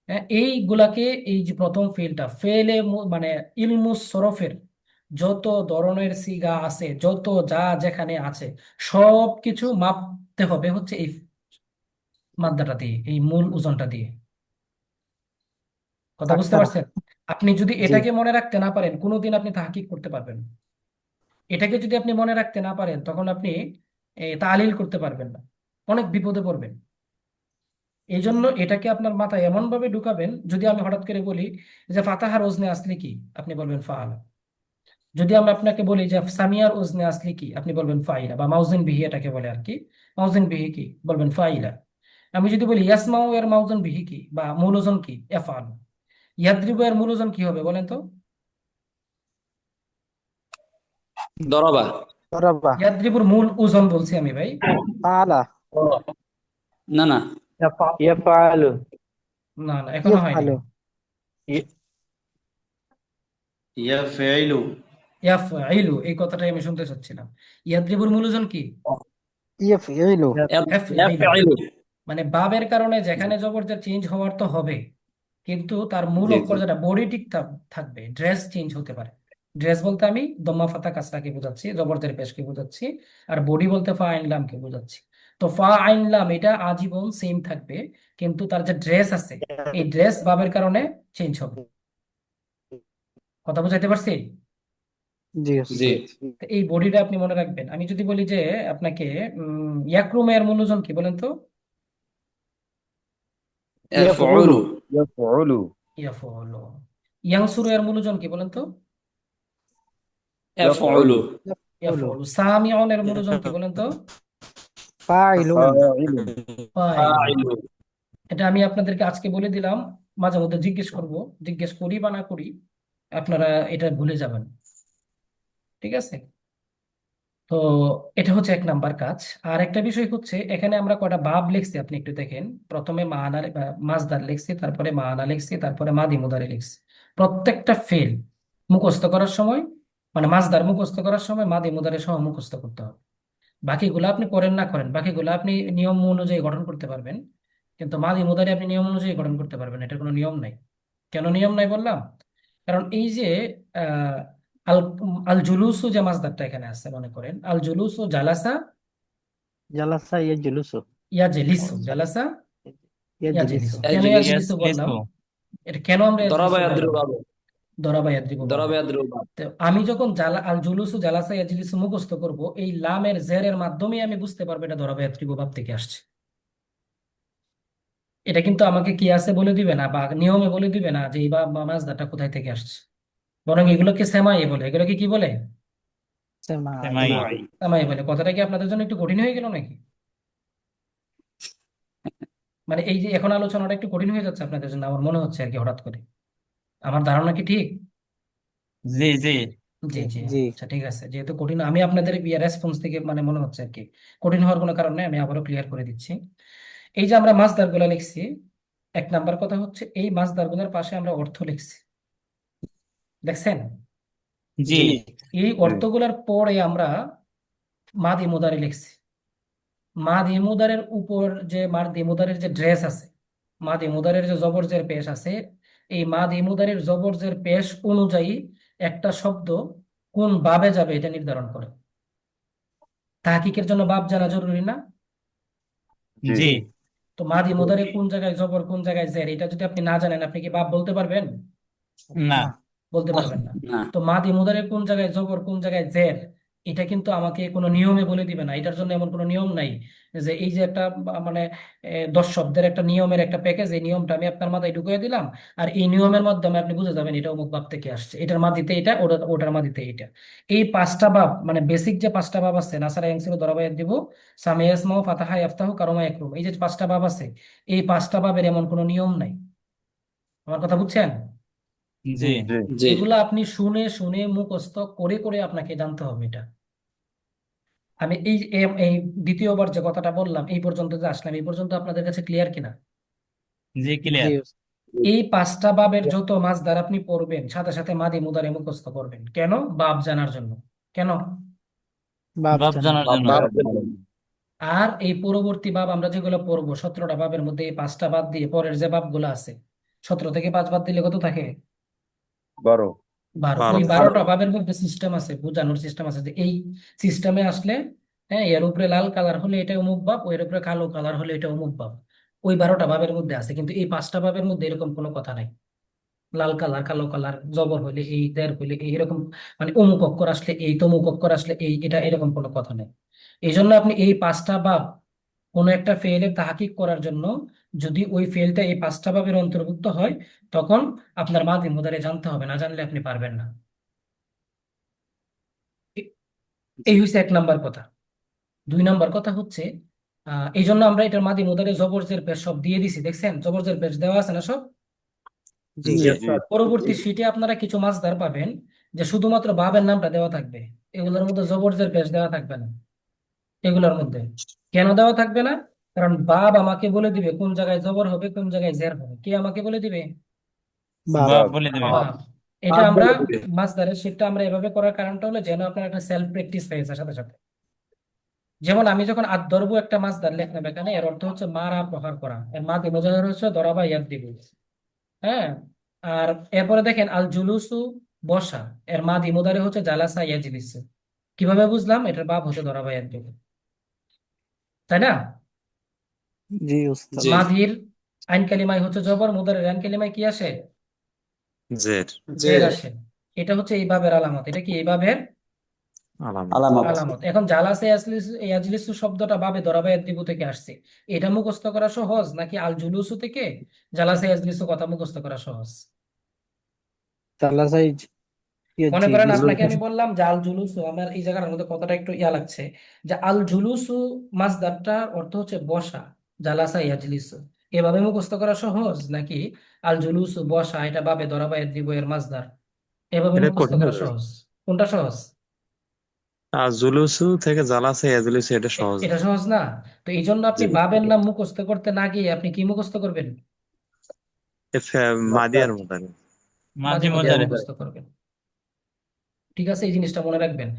Speaker 1: হ্যাঁ, এইগুলাকে, এই যে প্রথম ফেলটা ফেলে মানে ইলমুস সরফের যত ধরনের সিগা আছে, যত যা যেখানে আছে সব কিছু মাপতে হবে হচ্ছে এই মাদ্দাটা দিয়ে, এই মূল ওজনটা দিয়ে। কথা বুঝতে
Speaker 6: সাক্কারা।
Speaker 1: পারছেন? আপনি যদি
Speaker 6: জি
Speaker 1: এটাকে মনে রাখতে না পারেন কোনোদিন আপনি তাহকিক করতে পারবেন না। এটাকে যদি আপনি মনে রাখতে না পারেন তখন আপনি তালিল করতে পারবেন না, অনেক বিপদে পড়বেন। এই জন্য এটাকে আপনার মাথায় এমন ভাবে ঢুকাবেন, যদি আমি হঠাৎ করে বলি যে ফাতাহার ওজনে আসলি কি, আপনি বলবেন ফাআলা। যদি আমরা আপনাকে বলি যে সামিয়ার ওজনে আসলি কি, আপনি বলবেন ফাইলা, বা মাউজিন বিহি এটাকে বলে আর কি, মাউজিন বিহি কি, বলবেন ফাইলা। আমি যদি বলি ইয়াসমাউ এর মাউজিন বিহি কি বা মূল ওজন কি, এফআল। ইয়াদ্রিবু এর মূল ওজন কি হবে বলেন তো?
Speaker 8: দরবা
Speaker 6: দরাবা।
Speaker 1: ইয়াদ্রিবুর মূল ওজন বলছি আমি ভাই।
Speaker 6: ফাআলা।
Speaker 8: না না
Speaker 4: ইয়াফআলু
Speaker 1: না না, এখনো হয়নি।
Speaker 6: ইয়াফআলু।
Speaker 3: ইয়া ফেইলু
Speaker 1: ইয়াফআইলু, এই কথাটাই আমি শুনতে চাচ্ছিলাম। ইয়াদ্রিবুর মূল ওজন কি?
Speaker 6: ইয়াফইলু।
Speaker 1: এফআইলু।
Speaker 8: ইয়াফআইলু
Speaker 1: মানে বাবের কারণে যেখানে জবরটা চেঞ্জ হওয়ার তো হবে, কিন্তু তার মূল
Speaker 8: জি
Speaker 1: অক্ষর
Speaker 8: জি
Speaker 1: যেটা বডি ঠিক থাকবে। ড্রেস চেঞ্জ হতে পারে। ড্রেস বলতে আমি দম্মা ফাতা কাসরাকে বোঝাচ্ছি, জবরদের পেশকে বোঝাচ্ছি। আর বডি বলতে ফা আইন লামকে বোঝাচ্ছি। তো ফা আইন লাম এটা আজীবন সেম থাকবে, কিন্তু তার যে ড্রেস আছে, এই ড্রেস বাবের কারণে চেঞ্জ হবে। কথা বুঝাইতে পারছি?
Speaker 6: জি
Speaker 8: জি
Speaker 6: উস্তাদ।
Speaker 1: তো এই বডিটা আপনি মনে রাখবেন। আমি যদি বলি যে আপনাকে ইয়াকরুমের মূল ওজন কি বলেন তো?
Speaker 8: ইয়াফউলু
Speaker 2: ইয়াফউলু
Speaker 1: ইয়াফউলু। ইয়ানসুরু এর মূলজন কি বলেন তো?
Speaker 8: ইয়াফউলু
Speaker 1: ইয়াফউলু। সামিউন এর মূলজন কি বলেন তো?
Speaker 4: ফাইলুন।
Speaker 2: ফাইলু
Speaker 1: ফাইলুন।
Speaker 8: ফাইলু
Speaker 1: এটা আমি আপনাদেরকে আজকে বলে দিলাম, মাঝে মধ্যে জিজ্ঞেস করি বা না করি, আপনারা এটা ভুলে যাবেন। ঠিক আছে? তো এটা হচ্ছে এক নাম্বার কাজ। আর একটা বিষয় হচ্ছে, এখানে আমরা কয়টা বাব লিখছি আপনি একটু দেখেন। প্রথমে মানা মাসদার লিখছি, তারপরে মানা লিখছি, তারপরে মাদি মুদারি লিখছি। প্রত্যেকটা ফেল মুখস্থ করার সময়, মানে মাসদার মুখস্থ করার সময় মাদি মুদারি সহ মুখস্থ করতে হবে। বাকিগুলো আপনি করেন না করেন, বাকিগুলো আপনি নিয়ম অনুযায়ী গঠন করতে পারবেন, কিন্তু মাদি মুদারি আপনি নিয়ম অনুযায়ী গঠন করতে পারবেন, এটার কোনো নিয়ম নাই। কেন নিয়ম নাই বললাম? কারণ এই যে আহ আল আল জুলুসু যে মাসদারটা এখানে আছে, মনে করেন আল জুলুসু জালাসা
Speaker 4: জালাসা ইয়াজলিসু।
Speaker 1: ইয়াজলিসু, জালাসা
Speaker 4: ইয়াজলিসু।
Speaker 1: ইয়াজলিসু। কেন ইয়াজলিসু বললাম?
Speaker 5: ইয়াজলিসু
Speaker 1: এটা কেন আমরা
Speaker 8: দরাবা
Speaker 1: ইয়াজলিসু বললাম?
Speaker 8: ইয়াদরিবু
Speaker 1: দরাবা ইয়াদরিবু
Speaker 8: দরাবা
Speaker 1: বললাম।
Speaker 8: ইয়াদরিবু
Speaker 1: তো আমি যখন আল জুলুসু জালাসা ইয়াজলিসু মুখস্থ করব, এই লামের জেরের মাধ্যমে আমি বুঝতে পারবো এটা দরাবা ইয়াদরিবু বাব থেকে আসছে। এটা কিন্তু আমাকে কি আছে বলে দিবে না, বা নিয়মে বলে দিবে না যে এই বা মাসদারটা কোথায় থেকে আসছে। বরং এগুলোকে সেমাই বলে। এগুলোকে কি বলে?
Speaker 4: সেমাই।
Speaker 5: সেমাই
Speaker 1: সেমাই বলে। কথাটা কি আপনাদের জন্য একটু কঠিন হয়ে গেল নাকি? মানে এই যে এখন আলোচনাটা একটু কঠিন হয়ে যাচ্ছে আপনাদের জন্য, আমার মনে হচ্ছে আর কি, হঠাৎ করে। আমার ধারণা কি ঠিক?
Speaker 5: জি জি
Speaker 1: জি জি।
Speaker 4: জি।
Speaker 1: আচ্ছা ঠিক আছে, যেহেতু কঠিন, আমি আপনাদের রেসপন্স থেকে মানে মনে হচ্ছে আর কি কঠিন হওয়ার কোনো কারণ নেই, আমি আবারও ক্লিয়ার করে দিচ্ছি। এই যে আমরা মাসদার গুলা লিখছি, এক নাম্বার কথা হচ্ছে এই মাসদার গুলার পাশে আমরা অর্থ লিখছি, দেখছেন?
Speaker 5: জি
Speaker 1: এই অর্থগুলার পরে আমরা মাদি মুদারি লিখছি। মাদি মুদারের উপর যে মাদি মুদারের যে ড্রেস আছে, মাদি মুদারের যে জবরজের পেশ আছে, এই মাদি মুদারের জবরজের পেশ অনুযায়ী একটা শব্দ কোন বাবে যাবে এটা নির্ধারণ করে। তাহকিকের জন্য বাব জানা জরুরি না?
Speaker 2: জি
Speaker 5: জি
Speaker 1: তো মাদি মুদারে কোন জায়গায় জবর কোন জায়গায় জের, এটা যদি আপনি না জানেন, আপনি কি বাব বলতে পারবেন?
Speaker 5: না
Speaker 1: বলতে পারবেন না।
Speaker 8: না
Speaker 1: তো মাদি মুদারে কোন জায়গায় জবর কোন জায়গায় জের, এটা কিন্তু আমাকে কোনো নিয়মে বলে দিবে না। এটার জন্য এমন কোনো নিয়ম নাই যে এই যে একটা মানে 10 শব্দের একটা নিয়মের একটা প্যাকেজ, এই নিয়মটা আমি আপনার মাথায় ঢুকিয়ে দিলাম, আর এই নিয়মের মাধ্যমে আপনি বুঝে যাবেন এটা অমুক বাব থেকে আসছে, এটার মাদিতে এটা, ওটার মাদিতে এটা। এই 5টা বাব, মানে বেসিক যে 5টা বাব আছে, নাসারা ইয়ানসিরু দরাবা ইয়াদরিবু সামিয়া ইয়াসমাউ ফাতাহা ইয়াফতাহু কারমা ইয়াকরুম, এই যে 5টা বাব আছে, এই 5টা বাবের এমন কোনো নিয়ম নাই। আমার কথা বুঝছেন?
Speaker 5: জি
Speaker 2: জি
Speaker 8: জি
Speaker 1: এগুলো আপনি শুনে শুনে মুখস্থ করে করে আপনাকে জানতে হবে এটা। আমি এই দ্বিতীয়বার যে কথাটা বললাম, এই পর্যন্ত যে আসলাম, এই পর্যন্ত আপনাদের কাছে ক্লিয়ার কিনা?
Speaker 5: জি
Speaker 4: জি
Speaker 5: ক্লিয়ার
Speaker 1: এই 5টা বাবের যত মাসদার আপনি পড়বেন, সাথে সাথে মাদি মুদারে মুখস্থ করবেন। কেন? বাব জানার জন্য। কেন?
Speaker 4: বাব
Speaker 5: বাপ
Speaker 4: জানা।
Speaker 5: জানার জন্য
Speaker 2: বাব
Speaker 1: আর এই পরবর্তী বাব আমরা যেগুলো পড়বো, 17টা বাবের মধ্যে এই 5টা বাদ দিয়ে পরের যে বাবগুলো আছে, 17 থেকে 5 বাদ দিলে কত থাকে?
Speaker 2: 12
Speaker 1: 12। ওই 12টা ভাবের মধ্যে সিস্টেম আছে, বোঝানোর সিস্টেম আছে যে এই সিস্টেমে আসলে, হ্যাঁ, এর উপরে লাল কালার হলে এটা অমুক ভাব, ওর উপরে কালো কালার হলে এটা অমুক ভাব। ওই 12টা ভাবের মধ্যে আছে, কিন্তু এই 5টা ভাবের মধ্যে এরকম কোনো কথা নাই। লাল কালার, কালো কালার, জবর হলে এই, দের হলে এই, এরকম মানে অমুক অক্ষর আসলে এই, তমুক অক্ষর আসলে এই, এটা এরকম কোনো কথা নেই। এই জন্য আপনি এই 5টা ভাব কোনো একটা ফেলের তাহকিক করার জন্য, যদি ওই ফেলটা এই 5টা ভাবের অন্তর্ভুক্ত হয়, তখন আপনার মাদি মুদারে জানতে হবে, না জানলে আপনি পারবেন না। এ- এই হচ্ছে এক নাম্বার কথা। 2 নাম্বার কথা হচ্ছে, এই জন্য আমরা এটার মাদি মুদারে জবরজের পেশ সব দিয়ে দিছি, দেখছেন জবরজের পেশ দেওয়া আছে না সব?
Speaker 4: জি।
Speaker 2: জি জি
Speaker 1: পরবর্তী শীটে আপনারা কিছু মাসদার পাবেন যে শুধুমাত্র বাবের নামটা দেওয়া থাকবে, এগুলোর মধ্যে জবরজের পেশ দেওয়া থাকবে না। এগুলোর মধ্যে কেন দেওয়া থাকবে না? কারণ বাব আমাকে বলে দিবে কোন জায়গায় জবর হবে কোন জায়গায় জের হবে। কে আমাকে বলে দিবে?
Speaker 4: বাব।
Speaker 5: বাপ বলে দেবে
Speaker 1: বাব। এটা আমরা মাসদারের শীটটা আমরা এভাবে করার কারণটা হলো যেন আপনার একটা সেলফ প্র্যাকটিস হয়েছে সাথে সাথে। যেমন আমি যখন আদ দরবু একটা মাসদার লিখলাম এখানে, এর অর্থ হচ্ছে মারা, প্রহার করা, এর মাদি মুজাহার হচ্ছে দরাবা ইয়াদরিবু। হ্যাঁ। আর এরপরে দেখেন আল জুলুসু বসা, এর মাদি মুদারে হচ্ছে জালাসা ইয়াজলিসু। কিভাবে বুঝলাম? এটার বাব হচ্ছে দরাবা ইয়াদরিবু, তাই না?
Speaker 4: জি উস্তাদ।
Speaker 8: জি
Speaker 1: মাদির আইন কালিমায় হচ্ছে জবর, মুদারের আইন কালিমায় কি আসে?
Speaker 7: জের
Speaker 1: জের আসে। এটা হচ্ছে এই বাবের আলামত। এটা কি এই বাবের
Speaker 2: আলামত।
Speaker 8: আলামত।
Speaker 1: আলামত। এখন জালাসা ইয়াজলিসু শব্দটা বাবে দরাবা ইয়াদরিবু থেকে আসছে, এটা মুখস্থ করা সহজ নাকি আল জুলুসু থেকে জালাসা ইয়াজলিসু কথা মুখস্থ করা সহজ?
Speaker 6: জালাসাই
Speaker 1: মনে করেন
Speaker 2: জুলুস।
Speaker 1: আপনাকে আমি বললাম যে আল জুলুসু, আমার এই জায়গার মধ্যে কথাটা একটু ইয়া লাগছে, যে আল জুলুসু মাসদারটার অর্থ হচ্ছে বসা, জালাসা ইয়াজলিসু, এভাবে মুখস্থ করা সহজ নাকি আল জুলুসু বসা এটা বাবে দরাবা ইয়াদরিবু এর মাসদার, এভাবে
Speaker 7: এটা
Speaker 1: মুখস্থ
Speaker 7: কঠিন
Speaker 1: করা
Speaker 7: হবে।
Speaker 1: সহজ? কোনটা সহজ?
Speaker 7: আর জুলুসু থেকে জালাসা ইয়াজলিসু এটা সহজ
Speaker 1: এটা সহজ না? তো এই জন্য আপনি
Speaker 7: জি
Speaker 1: বাবের নাম মুখস্থ করতে না গিয়ে আপনি কি মুখস্থ করবেন?
Speaker 7: মাদিয়ার মতো
Speaker 1: মাঝে
Speaker 5: মাঝে
Speaker 1: মধ্যে
Speaker 5: মধ্যে
Speaker 1: মুখস্থ করবেন। ঠিক আছে, এই জিনিসটা মনে রাখবেন।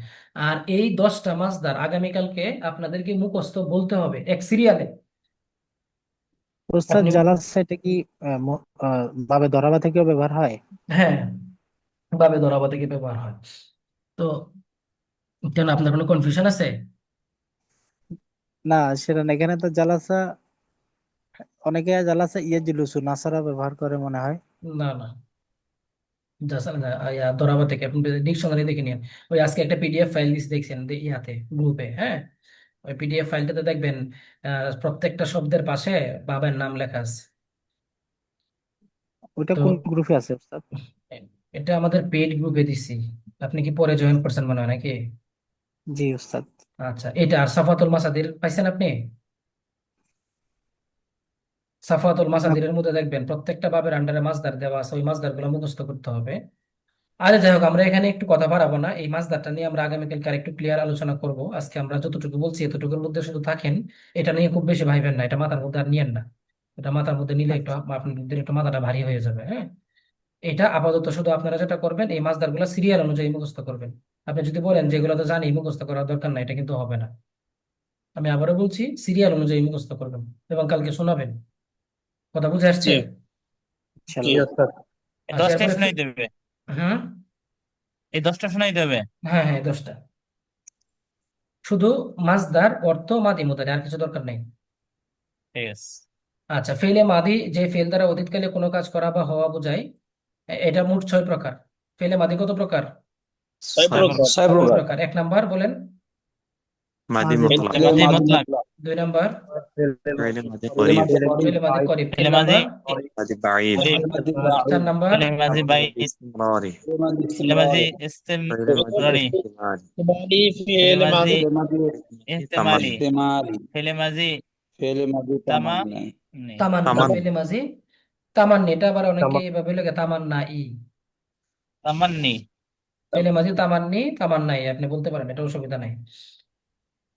Speaker 1: আর এই 10টা মাসদার আগামীকালকে আপনাদেরকে মুখস্থ বলতে হবে এক সিরিয়ালে।
Speaker 6: ওস্তাদ
Speaker 1: আপনি
Speaker 6: জালাসাইটা কি বাবে দরাবা থেকেও ব্যবহার হয়?
Speaker 1: হ্যাঁ, বাবে দরাবা থেকে ব্যবহার হয়। তো কেন আপনার কোনো কনফিউশন আছে?
Speaker 6: না, সেটা না, এখানে তো জালাসা, অনেকে জালাসা ইয়াজলুসু নাসারা ব্যবহার করে মনে হয়।
Speaker 1: না না, দরাবা থেকে আপনি ডিকশনারি দেখে নিন। ওই আজকে একটা পিডিএফ ফাইল দিয়েছি, দেখছেন ইয়াতে গ্রুপে, হ্যাঁ, ওই পিডিএফ ফাইলটাতে দেখবেন প্রত্যেকটা শব্দের পাশে বাবার নাম লেখা আছে।
Speaker 6: ওইটা
Speaker 1: তো
Speaker 6: কোন গ্রুপে আছে ওস্তাদ?
Speaker 1: এটা আমাদের পেইড গ্রুপে দিছি, আপনি কি পরে জয়েন করছেন মনে হয় নাকি?
Speaker 6: জি ওস্তাদ।
Speaker 1: আচ্ছা, এটা আর সাফাতুল মাসাদির পাইছেন আপনি? সাফাতুল
Speaker 6: না,
Speaker 1: মাসাদিরের মধ্যে দেখবেন প্রত্যেকটা বাবের আন্ডারে মাসদার দেওয়া আছে, ওই মাসদার গুলো মুখস্থ করতে হবে। আরে যাই হোক, আমরা এখানে একটু কথা বাড়াবো না, এই মাসদারটা নিয়ে আমরা আগামীকালকে আরেকটু ক্লিয়ার আলোচনা করব। আজকে আমরা যতটুকু বলছি এতটুকুর মধ্যে শুধু থাকেন, এটা নিয়ে খুব বেশি ভাইবেন না, এটা মাথার মধ্যে আর নিয়েন না। এটা মাথার মধ্যে নিলে একটু আপনাদের একটু মাথাটা ভারী হয়ে যাবে, হ্যাঁ। এটা আপাতত শুধু আপনারা যেটা করবেন, এই মাসদার গুলো সিরিয়াল অনুযায়ী মুখস্থ করবেন। আপনি যদি বলেন যেগুলো তো জানি মুখস্থ করার দরকার নাই, এটা কিন্তু হবে না। আমি আবারও বলছি, সিরিয়াল অনুযায়ী মুখস্থ করবেন এবং কালকে শোনাবেন। কথা বুঝে আসছে?
Speaker 5: জি জি
Speaker 6: ইনশাল্লাহ।
Speaker 1: আচ্ছা,
Speaker 5: 10টাই
Speaker 1: এরপরে
Speaker 5: শোনাই দেবে,
Speaker 1: হুম,
Speaker 5: এই 10টা শোনাই দেবে।
Speaker 1: হ্যাঁ হ্যাঁ, 10টা। শুধু মাসদার অর্থ মাদি মুদারি, আর কিছু দরকার নেই।
Speaker 5: ঠিক আছে।
Speaker 1: আচ্ছা, ফেলে মাদি যে ফেল দ্বারা অতীতকালে কোনো কাজ করা বা হওয়া বোঝায়, এটা মোট 6 প্রকার। ফেলে মাদি কত প্রকার?
Speaker 5: 6 প্রকার।
Speaker 8: 6
Speaker 1: ছয়
Speaker 8: প্রকার।
Speaker 1: প্রকার। 1 নাম্বার বলেন।
Speaker 7: মাদি
Speaker 6: মাঝে
Speaker 7: মুতলাক
Speaker 5: ফেলে মাঝি মুতলাক,
Speaker 1: 2 নাম্বার
Speaker 7: ফেলে মাদি
Speaker 4: ফেলে
Speaker 7: করিব
Speaker 4: মাঝে
Speaker 1: ফেলে মাদি করিব।
Speaker 5: ফেলে
Speaker 1: 3
Speaker 5: মাঝি
Speaker 1: নাম্বার
Speaker 7: মাদি বাঈদ
Speaker 5: করিব,
Speaker 8: মাদি
Speaker 1: 4 নাম্বার
Speaker 5: ফেলে মাঝি বাই,
Speaker 7: ইসতিমরারি
Speaker 5: ফেলে মাঝি
Speaker 7: ফেলে মাদি
Speaker 5: ইস্তেমরারি,
Speaker 7: ইহতিমালি
Speaker 5: ফেলে মাঝি
Speaker 7: তামান্নি
Speaker 5: ইহতেমালি, ফেলে মাঝি
Speaker 8: ফেলে মাদি
Speaker 5: তামান্নি,
Speaker 1: তামান্নি।
Speaker 7: তামান
Speaker 1: ফেলে মাঝি তামান্নি, এটা আবার অনেকে
Speaker 4: তামা
Speaker 1: এভাবে লেখে তামান্না ই।
Speaker 5: তামান্নি,
Speaker 1: ফেলে মাঝি তামান্নি, তামান্নাই আপনি বলতে পারেন, এটা অসুবিধা নাই।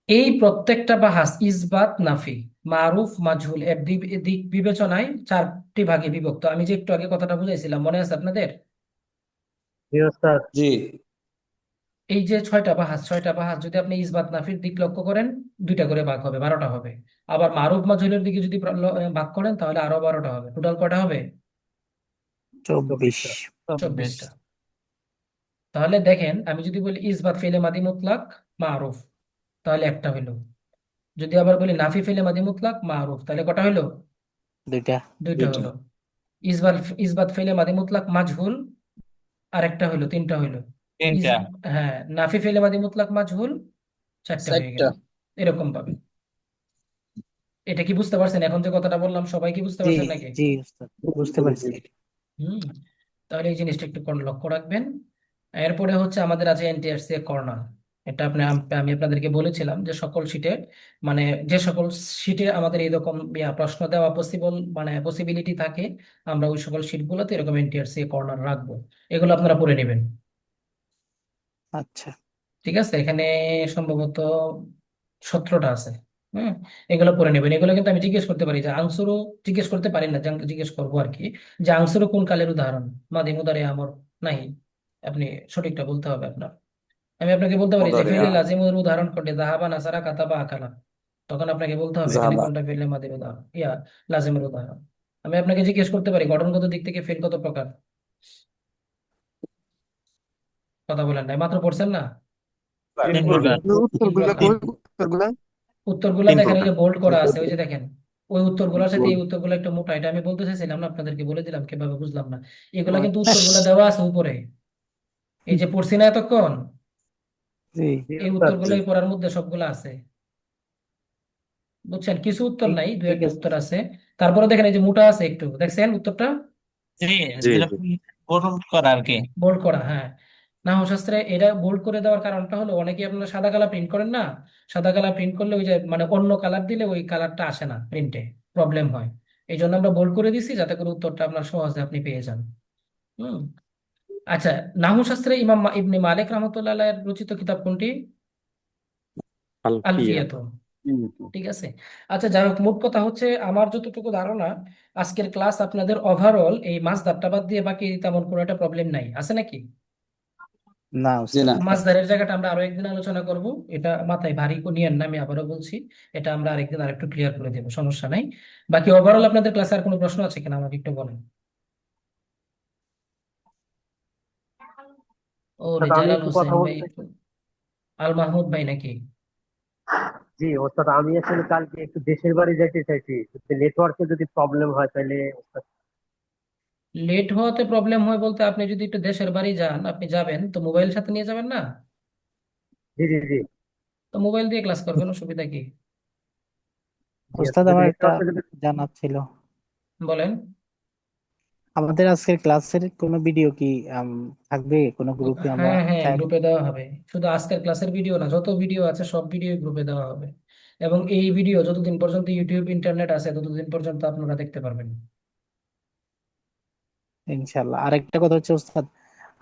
Speaker 1: এই প্রত্যেকটা বাহাস ইসবাত নাফি মারুফ মাজহুল এর দিক বিবেচনায় 4টি ভাগে বিভক্ত। আমি যে একটু আগে কথাটা বুঝাইছিলাম, মনে আছে আপনাদের?
Speaker 4: জি ওস্তাদ।
Speaker 8: জি
Speaker 1: এই যে 6টা বাহাস যদি আপনি ইসবাত নাফির দিক লক্ষ্য করেন, 2টা করে ভাগ হবে, 12টা হবে। আবার মারুফ মাজহুলের দিকে যদি ভাগ করেন তাহলে আরো 12টা হবে। টোটাল কয়টা হবে?
Speaker 6: 24।
Speaker 1: 24টা। তাহলে দেখেন, আমি যদি বলি ইসবাত ফেলে মাদি মুতলাক মারুফ, তাহলে একটা হইলো। যদি আবার বলি নাফি ফেলে মাদি মুতলাক মারুফ, তাহলে কটা হইলো?
Speaker 6: 2টা।
Speaker 1: 2টা হলো। ইসবাত ইসবাত ফেলে মাদি মুতলাক মাজহুল আরেকটা হইলো, 3টা হইলো। ইস
Speaker 5: 3টা,
Speaker 1: হ্যাঁ, নাফি ফেলে মাদি মুতলাক মাজহুল 4টা হয়ে গেল। এরকম পাবে। এটা কি বুঝতে পারছেন? এখন যে কথাটা বললাম সবাই কি বুঝতে
Speaker 6: জি
Speaker 1: পারছেন নাকি?
Speaker 6: জি ওস্তাদ, বুঝতে পারছি।
Speaker 1: হুম। তাহলে এই জিনিসটা একটু লক্ষ্য রাখবেন। এরপরে হচ্ছে আমাদের আছে এনটিআরসি কর্নার। এটা আমি আপনাদেরকে বলেছিলাম যে সকল শিটে, মানে যে সকল শিটে আমাদের এরকম প্রশ্ন দেওয়া পসিবল, মানে পসিবিলিটি থাকে, আমরা ওই সকল শিটগুলোতে এরকম এনটিআরসি কর্নার রাখবো। এগুলো আপনারা পড়ে নেবেন।
Speaker 6: আচ্ছা
Speaker 1: ঠিক আছে, এখানে সম্ভবত 17টা আছে। হুম, এগুলো পড়ে নেবেন। এগুলো কিন্তু আমি জিজ্ঞেস করতে পারি, যে আনসারও জিজ্ঞেস করতে পারি না, জিজ্ঞেস করবো আর কি, যে আনসারও কোন কালের উদাহরণ, মাদি মুদারে আমর নাহি, আপনি সঠিকটা বলতে হবে আপনার। আমি আপনাকে বলতে পারি যে
Speaker 8: মুদারে
Speaker 1: ফেলে লাজিমের উদাহরণ কোনটি, যাহাবা নাসারা কাতাবা আকালা, তখন আপনাকে বলতে হবে এখানে
Speaker 8: জাহাবা
Speaker 1: কোনটা ফেলে মাদির উদাহরণ, লাজিমের উদাহরণ। আমি আপনাকে জিজ্ঞেস করতে পারি গঠনগত দিক থেকে ফেল কত প্রকার। কথা বলেন নাই, মাত্র পড়ছেন না?
Speaker 5: 3 প্রকার।
Speaker 1: 3 প্রকার। উত্তরগুলা
Speaker 7: তিন
Speaker 1: দেখেন, এই
Speaker 7: প্রকার
Speaker 1: যে বোল্ড করা আছে, ওই যে দেখেন, ওই উত্তরগুলোর সাথে এই উত্তরগুলো একটু মোটা, এটা আমি বলতে চাইছিলাম না, আপনাদেরকে বলে দিলাম কিভাবে, বুঝলাম না। এগুলা কিন্তু উত্তরগুলা দেওয়া আছে উপরে, এই যে পড়ছি না এতক্ষণ,
Speaker 6: জি
Speaker 4: জি
Speaker 1: এই
Speaker 4: ওস্তাদ।
Speaker 1: উত্তরগুলো এই পড়ার মধ্যে সবগুলো আছে, বুঝছেন? কিছু উত্তর
Speaker 6: ঠিক
Speaker 1: নাই, দু
Speaker 6: ঠিক
Speaker 1: একটা
Speaker 6: আছে।
Speaker 1: উত্তর আছে। তারপরে দেখেন এই যে মোটা আছে একটু, দেখছেন উত্তরটা
Speaker 5: জি,
Speaker 7: জি
Speaker 5: যেটা
Speaker 7: জি
Speaker 5: বোল্ড করা আর কি।
Speaker 1: বোল্ড করা, হ্যাঁ। নাহু শাস্ত্রে এটা বোল্ড করে দেওয়ার কারণটা হলো, অনেকে আপনারা সাদা কালার প্রিন্ট করেন না, সাদা কালার প্রিন্ট করলে ওই যে মানে অন্য কালার দিলে ওই কালারটা আসে না প্রিন্টে, প্রবলেম হয়। এই জন্য আমরা বোল্ড করে দিছি যাতে করে উত্তরটা আপনার সহজে আপনি পেয়ে যান। হুম। আচ্ছা, নাহু শাস্ত্রে ইমাম ইবনে মালিক রহমতুল্লাহ আলাইহির রচিত কিতাব কোনটি?
Speaker 7: আলফিয়া।
Speaker 1: আলফিয়াত। ঠিক আছে। আচ্ছা, যাই হোক, মোট কথা হচ্ছে আমার যতটুকু ধারণা আজকের ক্লাস আপনাদের ওভারঅল এই মাসদারটা বাদ দিয়ে বাকি তেমন কোনো একটা প্রবলেম নাই, আছে নাকি?
Speaker 6: না
Speaker 8: জি
Speaker 6: উস্তাদ।
Speaker 8: না।
Speaker 1: মাসদারের জায়গাটা আমরা আরো একদিন আলোচনা করব, এটা মাথায় ভারী নিয়েন না, আমি আবারও বলছি, এটা আমরা আরেকদিন আরেকটু ক্লিয়ার করে দেবো, সমস্যা নাই। বাকি ওভারঅল আপনাদের ক্লাসে আর কোনো প্রশ্ন আছে কিনা আমাকে একটু বলেন। ও রে,
Speaker 4: ওস্তাদ আমি
Speaker 1: জালাল
Speaker 4: একটু
Speaker 1: হোসেন
Speaker 4: কথা
Speaker 1: ভাই,
Speaker 4: বলতে।
Speaker 1: আল মাহমুদ ভাই নাকি?
Speaker 4: জি ওস্তাদ, আমি আসলে কালকে একটু দেশের বাড়ি যাইতে চাইছি, নেটওয়ার্কে যদি প্রবলেম হয় তাহলে ওস্তাদ।
Speaker 1: লেট হওয়াতে প্রবলেম হয় বলতে, আপনি যদি একটু দেশের বাড়ি যান, আপনি যাবেন তো মোবাইল সাথে নিয়ে যাবেন না?
Speaker 4: জি জি জি।
Speaker 1: তো মোবাইল দিয়ে ক্লাস করবেন, অসুবিধা কি?
Speaker 4: জি
Speaker 6: উস্তাদ
Speaker 4: ওস্তাদ, যদি
Speaker 6: আমার একটা
Speaker 4: নেটওয়ার্কে যদি।
Speaker 6: জানার ছিল,
Speaker 1: বলেন।
Speaker 6: আমাদের আজকের ক্লাসের কোনো ভিডিও কি আম, থাকবে কোনো গ্রুপে? আমরা
Speaker 1: হ্যাঁ হ্যাঁ,
Speaker 6: চাইলে
Speaker 1: গ্রুপে দেওয়া হবে। শুধু আজকের ক্লাসের ভিডিও না, যত ভিডিও আছে সব ভিডিও গ্রুপে দেওয়া হবে। এবং এই ভিডিও যতদিন পর্যন্ত ইউটিউব ইন্টারনেট আছে ততদিন পর্যন্ত আপনারা দেখতে পারবেন।
Speaker 6: ইনশাল্লাহ। আরেকটা কথা হচ্ছে উস্তাদ,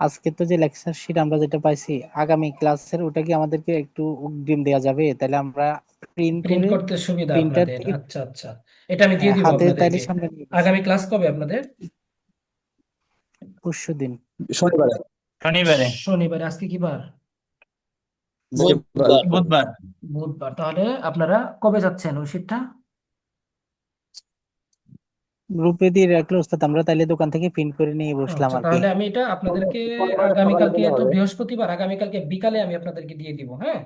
Speaker 6: আজকে তো যে লেকচার শিট আমরা যেটা পাইছি, আগামী ক্লাসের ওটা কি আমাদেরকে একটু অগ্রিম দেওয়া যাবে? তাহলে আমরা প্রিন্ট
Speaker 1: প্রিন্ট
Speaker 6: করে
Speaker 1: করতে সুবিধা
Speaker 6: প্রিন্টার
Speaker 1: আপনাদের?
Speaker 6: থেকে
Speaker 1: আচ্ছা আচ্ছা, এটা আমি দিয়ে দিব
Speaker 6: হাতে তাইলে
Speaker 1: আপনাদেরকে।
Speaker 6: সামনে নিয়ে বসে।
Speaker 1: আগামী ক্লাস কবে আপনাদের?
Speaker 6: পরশু দিন।
Speaker 8: শনিবারে।
Speaker 5: শনিবারে,
Speaker 1: শনিবার। আজকে কি বার?
Speaker 8: বুধবার।
Speaker 5: বুধবার।
Speaker 1: বুধবার। তাহলে আপনারা কবে যাচ্ছেন ওই শীটটা?
Speaker 6: গ্রুপে দিয়ে রাখলে ওস্তাদ আমরা তাইলে দোকান থেকে প্রিন্ট করে নিয়ে বসলাম
Speaker 1: আচ্ছা,
Speaker 6: আর কি।
Speaker 1: তাহলে আমি এটা আপনাদেরকে
Speaker 2: শনিবার সকালে
Speaker 1: আগামীকালকে,
Speaker 2: দিলে
Speaker 1: তো
Speaker 2: হবে।
Speaker 1: বৃহস্পতিবার, আগামীকালকে বিকালে আমি আপনাদেরকে দিয়ে দিব, হ্যাঁ।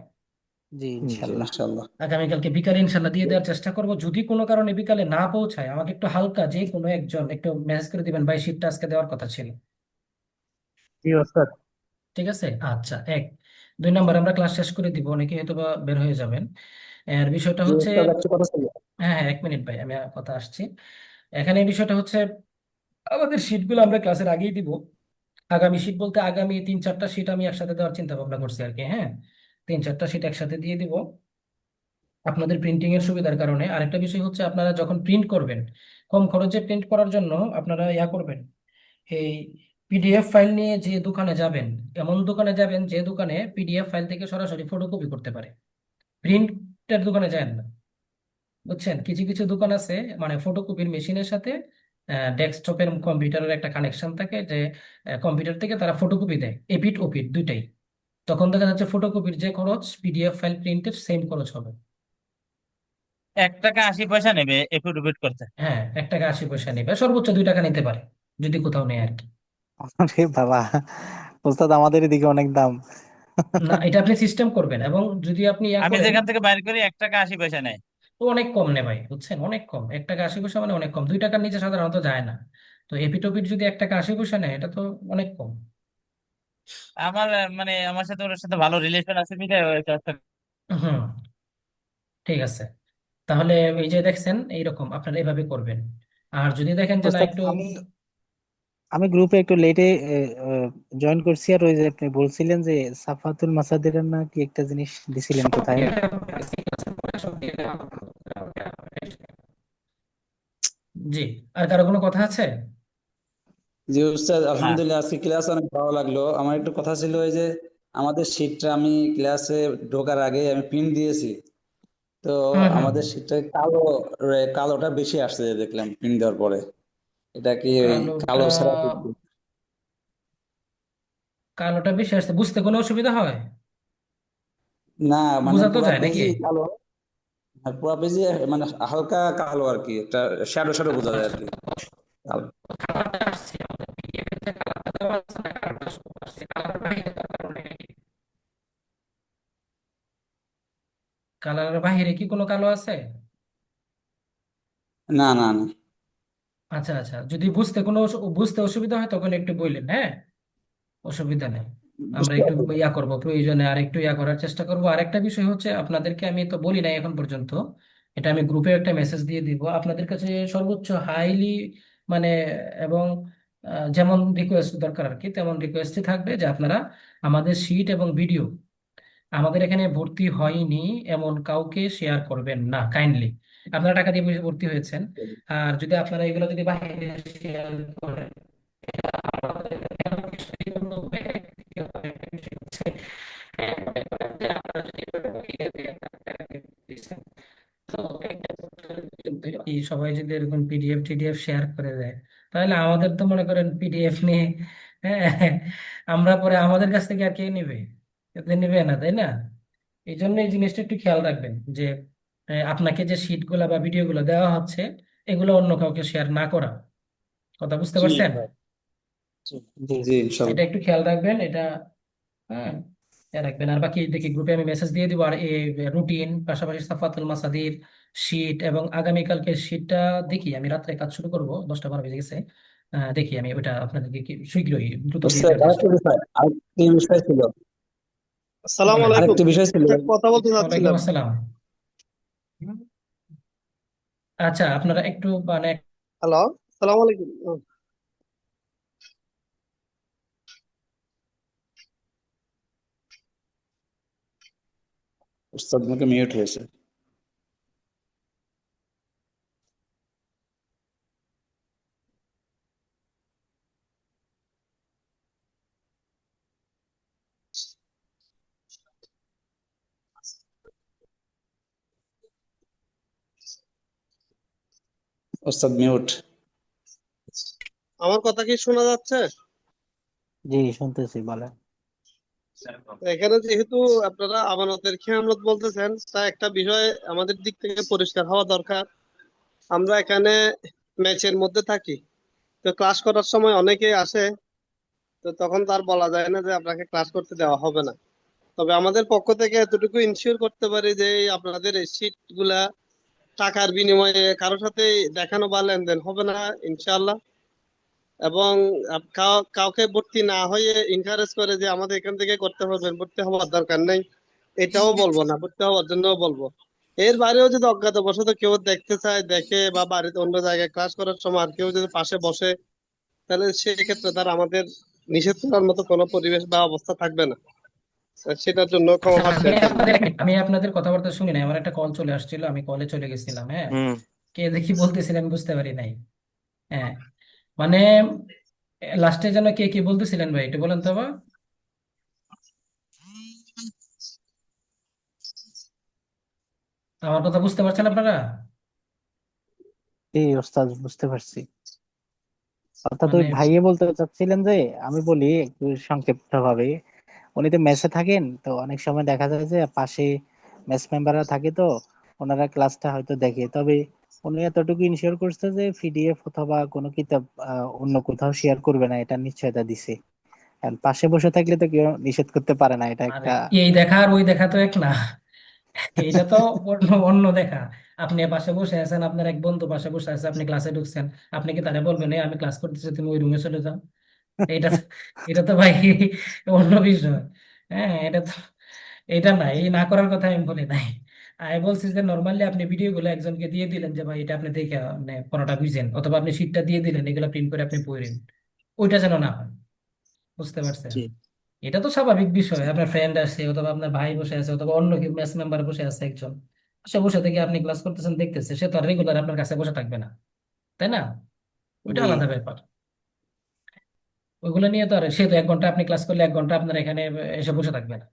Speaker 6: জি
Speaker 8: জি
Speaker 6: ইনশাল্লাহ।
Speaker 8: ইনশাল্লাহ।
Speaker 1: আগামীকালকে বিকালে ইনশাল্লাহ দিয়ে দেওয়ার চেষ্টা করব। যদি কোনো কারণে বিকালে না পৌঁছায়, আমাকে একটু হালকা যে কোনো একজন একটু মেসেজ করে দিবেন, ভাই শীটটা আজকে দেওয়ার কথা ছিল।
Speaker 4: জি ওস্তাদ।
Speaker 1: ঠিক আছে। আচ্ছা, এক। দুই নাম্বার, আমরা ক্লাস শেষ করে দিব, অনেকে হয়তো বা বের হয়ে যাবেন। এর বিষয়টা
Speaker 8: জি
Speaker 1: হচ্ছে,
Speaker 8: ওস্তাদ, একটা কথা ছিল।
Speaker 1: হ্যাঁ হ্যাঁ, এক মিনিট ভাই, আমি কথা আসছি। এখানে এই বিষয়টা হচ্ছে, আমাদের শীটগুলো আমরা ক্লাসের আগেই দিব। আগামী শীট বলতে আগামী 3-4টা শীট আমি একসাথে দেওয়ার চিন্তা ভাবনা করছি আর কি, হ্যাঁ। 3-4টা শীট একসাথে দিয়ে দিব আপনাদের প্রিন্টিং এর সুবিধার কারণে। আরেকটা বিষয় হচ্ছে, আপনারা যখন প্রিন্ট করবেন, কম খরচে প্রিন্ট করার জন্য আপনারা ইয়া করবেন, এই পিডিএফ ফাইল নিয়ে যে দোকানে যাবেন, এমন দোকানে যাবেন যে দোকানে পিডিএফ ফাইল থেকে সরাসরি ফটোকপি করতে পারে, প্রিন্টের দোকানে যায় না। বুঝছেন? কিছু কিছু দোকান আছে মানে ফটোকপির মেশিনের সাথে ডেস্কটপের কম্পিউটারের একটা কানেকশন থাকে, যে কম্পিউটার থেকে তারা ফটোকপি দেয়, এপিট ওপিট দুইটাই। তখন দেখা যাচ্ছে ফটোকপির যে খরচ, পিডিএফ ফাইল প্রিন্টের সেম খরচ হবে।
Speaker 5: 1 টাকা 80 পয়সা নেবে এফিডেভিট করতে।
Speaker 1: হ্যাঁ, 1 টাকা 80 পয়সা নেবে, সর্বোচ্চ 2 টাকা নিতে পারে যদি কোথাও নেয় আর কি।
Speaker 6: আরে বাবা, ওস্তাদ আমাদের এদিকে অনেক দাম।
Speaker 1: না, এটা আপনি সিস্টেম করবেন, এবং যদি আপনি ইয়া
Speaker 5: আমি
Speaker 1: করেন,
Speaker 5: যেখান থেকে বাইর করি 1 টাকা 80 পয়সা নেয়।
Speaker 1: তো অনেক কম নেয় ভাই, বুঝছেন? অনেক কম, 1 টাকা 80 পয়সা মানে অনেক কম, 2 টাকার নিচে সাধারণত যায় না। তো এপিটোপিট যদি 1 টাকা 80 পয়সা নেয়, এটা তো অনেক কম।
Speaker 5: আমার মানে আমার সাথে ওর সাথে ভালো রিলেশন আছে বিধায় ওই কাজটা।
Speaker 1: হুম। ঠিক আছে। তাহলে এই যে দেখছেন, এইরকম আপনারা এভাবে করবেন। আর যদি দেখেন যে না
Speaker 6: ওস্তাদ
Speaker 1: একটু,
Speaker 6: আমি আমি গ্রুপে একটু লেটে জয়েন করছি, আর ওই যে আপনি বলছিলেন যে সাফাতুল মাসাদির না কি একটা জিনিস দিছিলেন
Speaker 1: সব
Speaker 6: কোথায়?
Speaker 1: দিয়ে দেওয়া হবে, আজকে ক্লাসের পরে সব দিয়ে দেওয়া হবে। জি। আর কারো কোনো কথা আছে?
Speaker 8: জি উস্তাদ,
Speaker 5: না,
Speaker 8: আলহামদুলিল্লাহ আজকে ক্লাস অনেক ভালো লাগলো। আমার একটু কথা ছিল, ওই যে আমাদের শীটটা আমি ক্লাসে ঢোকার আগে আমি প্রিন্ট দিয়েছি, তো
Speaker 1: হুম হুম।
Speaker 8: আমাদের শীটটা কালো, কালোটা বেশি আসছে দেখলাম প্রিন্ট দেওয়ার পরে। এটা কি ওই
Speaker 1: কালোটা,
Speaker 8: কালো ছাড়া
Speaker 1: কালোটা বেশি আসছে, বুঝতে কোনো অসুবিধা হয়?
Speaker 8: না? মানে
Speaker 1: বোঝা তো
Speaker 8: পুরা
Speaker 1: যায় নাকি?
Speaker 8: পেজই কালো, আর পুরা পেজই মানে হালকা কালো আর কি, একটা শ্যাডো শ্যাডো বোঝা যায় আর কি। কালো।
Speaker 1: কালারটা আসছে আমাদের PDF এর যে কালারটা দেওয়া আছে না, কালারটা আসছে, কালারের বাইরে তার কারণে নাকি? কালারের বাইরে কি কোনো কালো আছে?
Speaker 8: না না না।
Speaker 1: আচ্ছা আচ্ছা, যদি বুঝতে অসুবিধা হয় তখন একটু বললেন, হ্যাঁ। অসুবিধা নেই। আমরা
Speaker 8: বুঝতে
Speaker 1: একটু
Speaker 8: পারছি।
Speaker 1: ইয়া করব, প্রয়োজনে আর একটু ইয়া করার চেষ্টা করব। আরেকটা বিষয় হচ্ছে, আপনাদেরকে আমি তো বলি নাই এখন পর্যন্ত, এটা আমি গ্রুপে একটা মেসেজ দিয়ে দিব আপনাদের কাছে, সর্বোচ্চ হাইলি মানে, এবং যেমন রিকোয়েস্ট দরকার আর কি, তেমন রিকোয়েস্টই থাকবে যে আপনারা আমাদের শিট এবং ভিডিও আমাদের এখানে ভর্তি হয়নি এমন কাউকে শেয়ার করবেন না কাইন্ডলি। আপনারা টাকা দিয়ে ভর্তি হয়েছেন, আর যদি আপনারা এগুলো যদি বাইরে শেয়ার করেন, এটা আমাদের কেন বিষয়গুলো ব্যক্তিগত একটা বিষয় হচ্ছে, মনে করেন যে আপনারা যদি এভাবে লিখে দিয়ে টাকা দিচ্ছেন, তো একটা বছরে যদি এই সবাই যদি এরকম পিডিএফ টিডিএফ শেয়ার করে দেয়, তাহলে আমাদের তো মনে করেন পিডিএফ নিয়ে, হ্যাঁ, আমরা পরে আমাদের কাছ থেকে আর কে নেবে? এতে নেবে না, তাই না? এই জন্য এই জিনিসটা একটু খেয়াল রাখবেন যে আপনাকে যে শিট গুলা বা ভিডিও গুলো দেওয়া হচ্ছে, এগুলো অন্য কাউকে শেয়ার না করা। কথা বুঝতে
Speaker 8: জি
Speaker 1: পারছেন?
Speaker 8: ভাই।
Speaker 6: জি
Speaker 8: জি
Speaker 1: এটা
Speaker 8: ইনশাল্লাহ।
Speaker 1: একটু খেয়াল রাখবেন এটা। হ্যাঁ, খেয়াল রাখবেন। আর বাকি দেখি গ্রুপে আমি মেসেজ দিয়ে দিব, আর এই রুটিন পাশাপাশি সাফাতুল মাসাদির শীট এবং আগামীকালকে শীটটা দেখি, আমি রাত্রে কাজ শুরু করব, 10টা 12 বেজে গেছে। দেখি আমি ওইটা আপনাদেরকে শীঘ্রই দ্রুত দিয়ে
Speaker 8: বুঝতে
Speaker 1: দেওয়ার চেষ্টা
Speaker 8: আরেকটা
Speaker 1: করব।
Speaker 8: বিষয়, আরেকটি বিষয় ছিল,
Speaker 9: আসসালামু
Speaker 1: বলেন।
Speaker 9: আলাইকুম।
Speaker 8: আরেকটি বিষয় ছিল।
Speaker 9: একটা কথা বলতে
Speaker 1: ওয়ালাইকুম
Speaker 9: চাচ্ছিলাম।
Speaker 1: আসসালাম। আচ্ছা, আপনারা একটু মানে,
Speaker 9: হ্যালো, আসসালামু আলাইকুম।
Speaker 8: উস্তাদ মুখে মিউট হয়েছে। উস্তাদ মিউট।
Speaker 9: আমার কথা কি শোনা যাচ্ছে?
Speaker 6: জি শুনতেছি, বলেন।
Speaker 9: এখানে যেহেতু আপনারা আমানতের খেয়ানত বলতেছেন, তা একটা বিষয় আমাদের দিক থেকে পরিষ্কার হওয়া দরকার। আমরা এখানে ম্যাচের মধ্যে থাকি, তো ক্লাস করার সময় অনেকেই আসে, তো তখন তার বলা যায় না যে আপনাকে ক্লাস করতে দেওয়া হবে না। তবে আমাদের পক্ষ থেকে এতটুকু ইনশিওর করতে পারি যে এই আপনাদের এই সিট গুলা টাকার বিনিময়ে কারোর সাথে দেখানো বা লেনদেন হবে না ইনশাআল্লাহ। এবং কাউকে ভর্তি না হয়ে এনকারেজ করে যে আমাদের এখান থেকে করতে পারবেন, ভর্তি হওয়ার দরকার নেই, এটাও বলবো না, ভর্তি হওয়ার জন্য বলবো। এর বাইরেও যদি অজ্ঞাতবশত কেউ দেখতে চায় দেখে, বা বাড়িতে অন্য জায়গায় ক্লাস করার সময় আর কেউ যদি পাশে বসে, তাহলে সেক্ষেত্রে তার আমাদের নিষেধ করার মতো কোনো পরিবেশ বা অবস্থা থাকবে না। সেটার জন্য ক্ষমা
Speaker 1: আচ্ছা,
Speaker 9: প্রার্থী আর কি আমরা।
Speaker 1: আমি আপনাদের কথাবার্তা শুনি নাই, আমার একটা কল চলে আসছিল, আমি কলে চলে গেছিলাম। হ্যাঁ,
Speaker 7: হুম।
Speaker 1: কে দেখি বলতেছিলেন বুঝতে পারি নাই। হ্যাঁ, মানে লাস্টে যেন কে কি বলতেছিলেন ভাই, একটু বলেন তো আবার। আমার কথা বুঝতে পারছেন আপনারা?
Speaker 6: জি ওস্তাদ, বুঝতে পারছি। অর্থাৎ ওই
Speaker 1: মানে
Speaker 6: ভাইয়ে বলতে চাচ্ছিলেন যে, আমি বলি একটু সংক্ষিপ্ত ভাবে, উনি তো মেসে থাকেন, তো অনেক সময় দেখা যায় যে পাশে মেস মেম্বাররা থাকে, তো ওনারা ক্লাসটা হয়তো দেখে, তবে উনি এতটুকু ইনশিওর করছে যে পিডিএফ অথবা কোনো কিতাব অন্য কোথাও শেয়ার করবে না, এটা নিশ্চয়তা দিছে। আর পাশে বসে থাকলে তো কেউ নিষেধ করতে পারে না, এটা
Speaker 1: আরে,
Speaker 6: একটা।
Speaker 1: এই দেখা আর ওই দেখা তো এক না। এটা তো অন্য অন্য দেখা। আপনি পাশে বসে আছেন, আপনার এক বন্ধু পাশে বসে আছে, আপনি ক্লাসে ঢুকছেন, আপনি কি তারা বলবেন "এই আমি ক্লাস করতেছি, তুমি ওই রুমে চলে যাও"? এটা তো, এটা তো ভাই অন্য বিষয়। হ্যাঁ, এটা তো, এটা না, এই না করার কথা আমি বলি নাই। আমি বলছি যে নর্মালি আপনি ভিডিও গুলো একজনকে দিয়ে দিলেন যে ভাই এটা আপনি দেখে মানে পড়াটা বুঝেন, অথবা আপনি শীটটা দিয়ে দিলেন, এগুলো প্রিন্ট করে আপনি পড়েন, ওইটা যেন না হয়। বুঝতে পারছেন?
Speaker 8: জি
Speaker 1: এটা তো স্বাভাবিক বিষয়, আপনার ফ্রেন্ড আছে অথবা আপনার ভাই বসে আছে অথবা অন্য কেউ মেস মেম্বার বসে আছে একজন, সে বসে থেকে আপনি ক্লাস করতেছেন দেখতেছে, সে তো আর রেগুলার আপনার কাছে বসে থাকবে না, তাই না? ওইটা
Speaker 8: জি
Speaker 1: আলাদা ব্যাপার। ওইগুলো নিয়ে তো, আর সে তো 1 ঘন্টা আপনি ক্লাস করলে 1 ঘন্টা আপনার এখানে এসে বসে থাকবে না।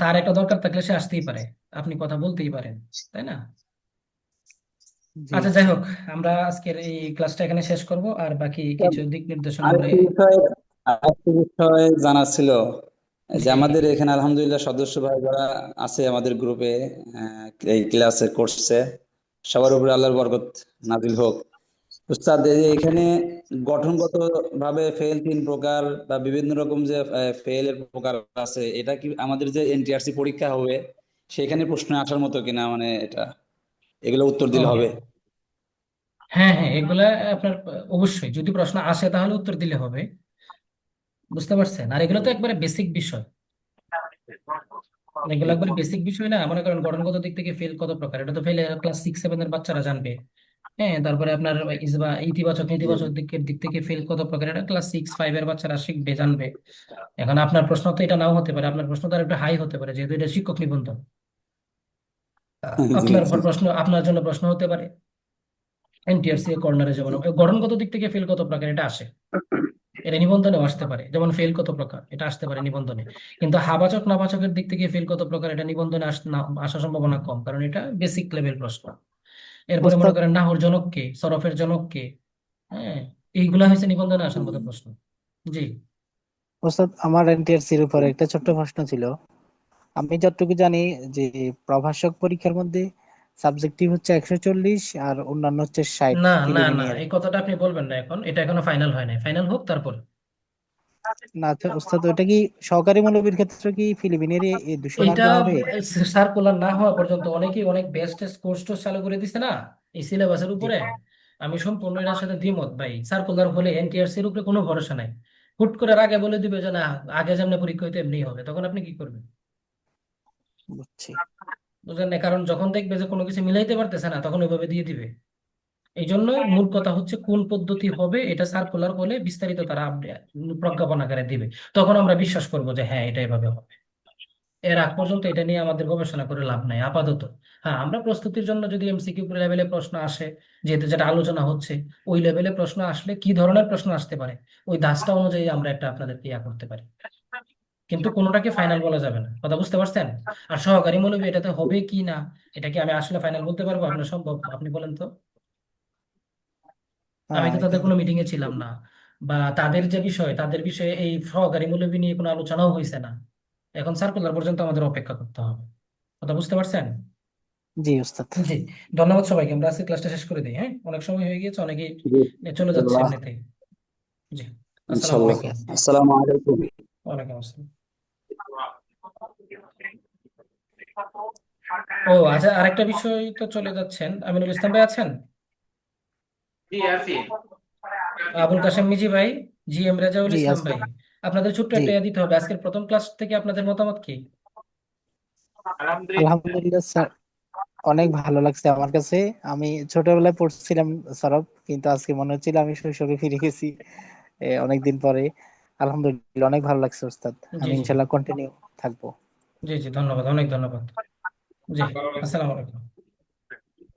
Speaker 1: তার একটা দরকার থাকলে সে আসতেই পারে, আপনি কথা বলতেই পারেন, তাই না?
Speaker 6: জি
Speaker 1: আচ্ছা, যাই হোক, আমরা আজকের এই ক্লাসটা এখানে শেষ করব, আর বাকি কিছু দিক নির্দেশনা আমরা।
Speaker 8: আরেকটি বিষয় জানা ছিল, যে
Speaker 1: জি,
Speaker 8: আমাদের এখানে আলহামদুলিল্লাহ সদস্য ভাই যারা আছে আমাদের গ্রুপে, এই ক্লাসে করছে, সবার উপরে আল্লাহর বরকত নাজিল হোক। উস্তাদ, এই যে এখানে গঠনগত ভাবে ফেল 3 প্রকার বা বিভিন্ন রকম যে ফেল এর প্রকার আছে, এটা কি আমাদের যে এনটিআরসি পরীক্ষা হবে সেখানে প্রশ্ন আসার মতো কিনা, মানে এটা এগুলো উত্তর দিলে হবে?
Speaker 1: ও হ্যাঁ হ্যাঁ, এগুলা আপনার অবশ্যই যদি প্রশ্ন আসে তাহলে উত্তর দিলে হবে। বুঝতে পারছেন? আর এগুলো তো একবারে বেসিক বিষয়, এগুলো একবারে বেসিক বিষয় না। মনে করেন গঠনগত দিক থেকে ফেল কত প্রকার, এটা তো ফেল ক্লাস 6 7 এর বাচ্চারা জানবে। হ্যাঁ, তারপরে আপনার ইতিবাচক
Speaker 2: জি
Speaker 1: নেতিবাচক দিকের দিক থেকে ফেল কত প্রকার, এটা ক্লাস 6 5 এর বাচ্চারা শিখবে, জানবে। এখন আপনার প্রশ্ন তো এটা নাও হতে পারে, আপনার প্রশ্ন তো আর একটু হাই হতে পারে, যেহেতু এটা শিক্ষক নিবন্ধন।
Speaker 8: জি
Speaker 1: আপনার
Speaker 8: জি
Speaker 1: প্রশ্ন, আপনার জন্য প্রশ্ন হতে পারে এনটিআরসি কর্নারে, যেমন গঠনগত দিক থেকে ফেল কত প্রকার এটা আসে, এটা নিবন্ধনেও আসতে পারে। যেমন ফেল কত প্রকার এটা আসতে পারে নিবন্ধনে, কিন্তু হাবাচক নাবাচকের দিক থেকে ফেল কত প্রকার এটা নিবন্ধনে আসার সম্ভাবনা কম, কারণ এটা বেসিক লেভেল প্রশ্ন। এরপরে মনে
Speaker 6: ওস্তাদ
Speaker 1: করেন নাহর জনক কে, সরফের জনক কে, হ্যাঁ, এইগুলা হয়েছে নিবন্ধনে আসার মতো প্রশ্ন। জি।
Speaker 6: ওস্তাদ আমার এনটিআরসির উপরে একটা ছোট্ট প্রশ্ন ছিল। আমি যতটুকু জানি যে প্রভাষক পরীক্ষার মধ্যে সাবজেক্টিভ হচ্ছে 140 আর অন্যান্য হচ্ছে 60
Speaker 1: না না না,
Speaker 6: প্রিলিমিনারি।
Speaker 1: এই কথাটা আপনি বলবেন না এখন, এটা এখনো ফাইনাল হয় নাই, ফাইনাল হোক তারপর।
Speaker 6: না তো ওস্তাদ, ওটা কি সহকারী মৌলবীর ক্ষেত্রে কি প্রিলিমিনারি 200
Speaker 1: এইটা
Speaker 6: মার্কের হবে?
Speaker 1: সার্কুলার না হওয়া পর্যন্ত অনেকেই অনেক বেস্ট কোর্স টোর্স চালু করে দিছে না এই সিলেবাসের
Speaker 6: জি
Speaker 1: উপরে। আমি সম্পূর্ণ এটার সাথে দ্বিমত ভাই। সার্কুলার হলে এনটিআরসি এর উপরে কোনো ভরসা নাই। হুট করে আর আগে বলে দিবে যে না, আগে যেমনি পরীক্ষা হইতে এমনি হবে, তখন আপনি কি করবেন?
Speaker 6: বুঝছি।
Speaker 1: বুঝলেন না? কারণ যখন দেখবে যে কোনো কিছু মিলাইতে পারতেছে না, তখন ওইভাবে দিয়ে দিবে। এই জন্য মূল কথা হচ্ছে কোন পদ্ধতি হবে এটা সার্কুলার বলে বিস্তারিত তারা প্রজ্ঞাপন আকারে দিবে, তখন আমরা বিশ্বাস করবো যে হ্যাঁ এটা এভাবে হবে। এর আগ পর্যন্ত এটা নিয়ে আমাদের গবেষণা করে লাভ নাই আপাতত। হ্যাঁ, আমরা প্রস্তুতির জন্য যদি এমসিকিউ লেভেলে প্রশ্ন আসে, যেহেতু যেটা আলোচনা হচ্ছে, ওই লেভেলে প্রশ্ন আসলে কি ধরনের প্রশ্ন আসতে পারে ওই ধাঁচটা অনুযায়ী আমরা একটা আপনাদেরকে ইয়া করতে পারি, কিন্তু কোনোটাকে ফাইনাল বলা যাবে না। কথা বুঝতে পারছেন? আর সহকারী মৌলবী এটাতে হবে কি না, এটা কি আমি আসলে ফাইনাল বলতে পারবো? আপনার সম্ভব? আপনি বলেন তো। আমি
Speaker 6: হ্যাঁ,
Speaker 1: তো
Speaker 6: এটা
Speaker 1: তাদের কোনো মিটিং এ ছিলাম না, বা তাদের যে বিষয়, তাদের বিষয়ে এই সহকারী মৌলবী নিয়ে কোনো আলোচনাও হয়েছে না। এখন সার্কুলার পর্যন্ত আমাদের অপেক্ষা করতে হবে। কথা বুঝতে পারছেন?
Speaker 6: জি ওস্তাদ।
Speaker 1: জি। ধন্যবাদ সবাইকে, আমরা আজকে ক্লাসটা শেষ করে দিই। হ্যাঁ, অনেক সময় হয়ে গিয়েছে, অনেকেই
Speaker 8: জি
Speaker 1: চলে যাচ্ছে
Speaker 8: ইনশাল্লাহ।
Speaker 1: এমনিতেই। জি। আসসালামু
Speaker 8: ইনশাল্লাহ।
Speaker 1: আলাইকুম।
Speaker 8: আসসালামু আলাইকুম।
Speaker 1: ওয়ালাইকুম আসসালাম। ও আচ্ছা, আরেকটা বিষয় তো চলে যাচ্ছেন, আমিনুল ইসলাম ভাই আছেন? আবুল কাশেম মিজি ভাই, জি এম রেজাউল
Speaker 6: জি
Speaker 1: ইসলাম
Speaker 6: আচ্ছা।
Speaker 1: ভাই, আপনাদের ছোট্ট
Speaker 6: জি
Speaker 1: একটা ইয়া দিতে হবে আজকের প্রথম ক্লাস থেকে, আপনাদের মতামত কি?
Speaker 6: আলহামদুলিল্লাহ স্যার, অনেক ভালো লাগছে আমার কাছে। আমি ছোটবেলায় পড়ছিলাম সরব, কিন্তু আজকে মনে হচ্ছিল আমি শৈশবে ফিরে গেছি অনেকদিন পরে। আলহামদুলিল্লাহ, অনেক ভালো লাগছে ওস্তাদ।
Speaker 1: জি
Speaker 6: আমি
Speaker 1: জি
Speaker 6: ইনশাল্লাহ কন্টিনিউ থাকবো।
Speaker 1: জি জি, ধন্যবাদ, অনেক ধন্যবাদ। জি। আসসালামু আলাইকুম।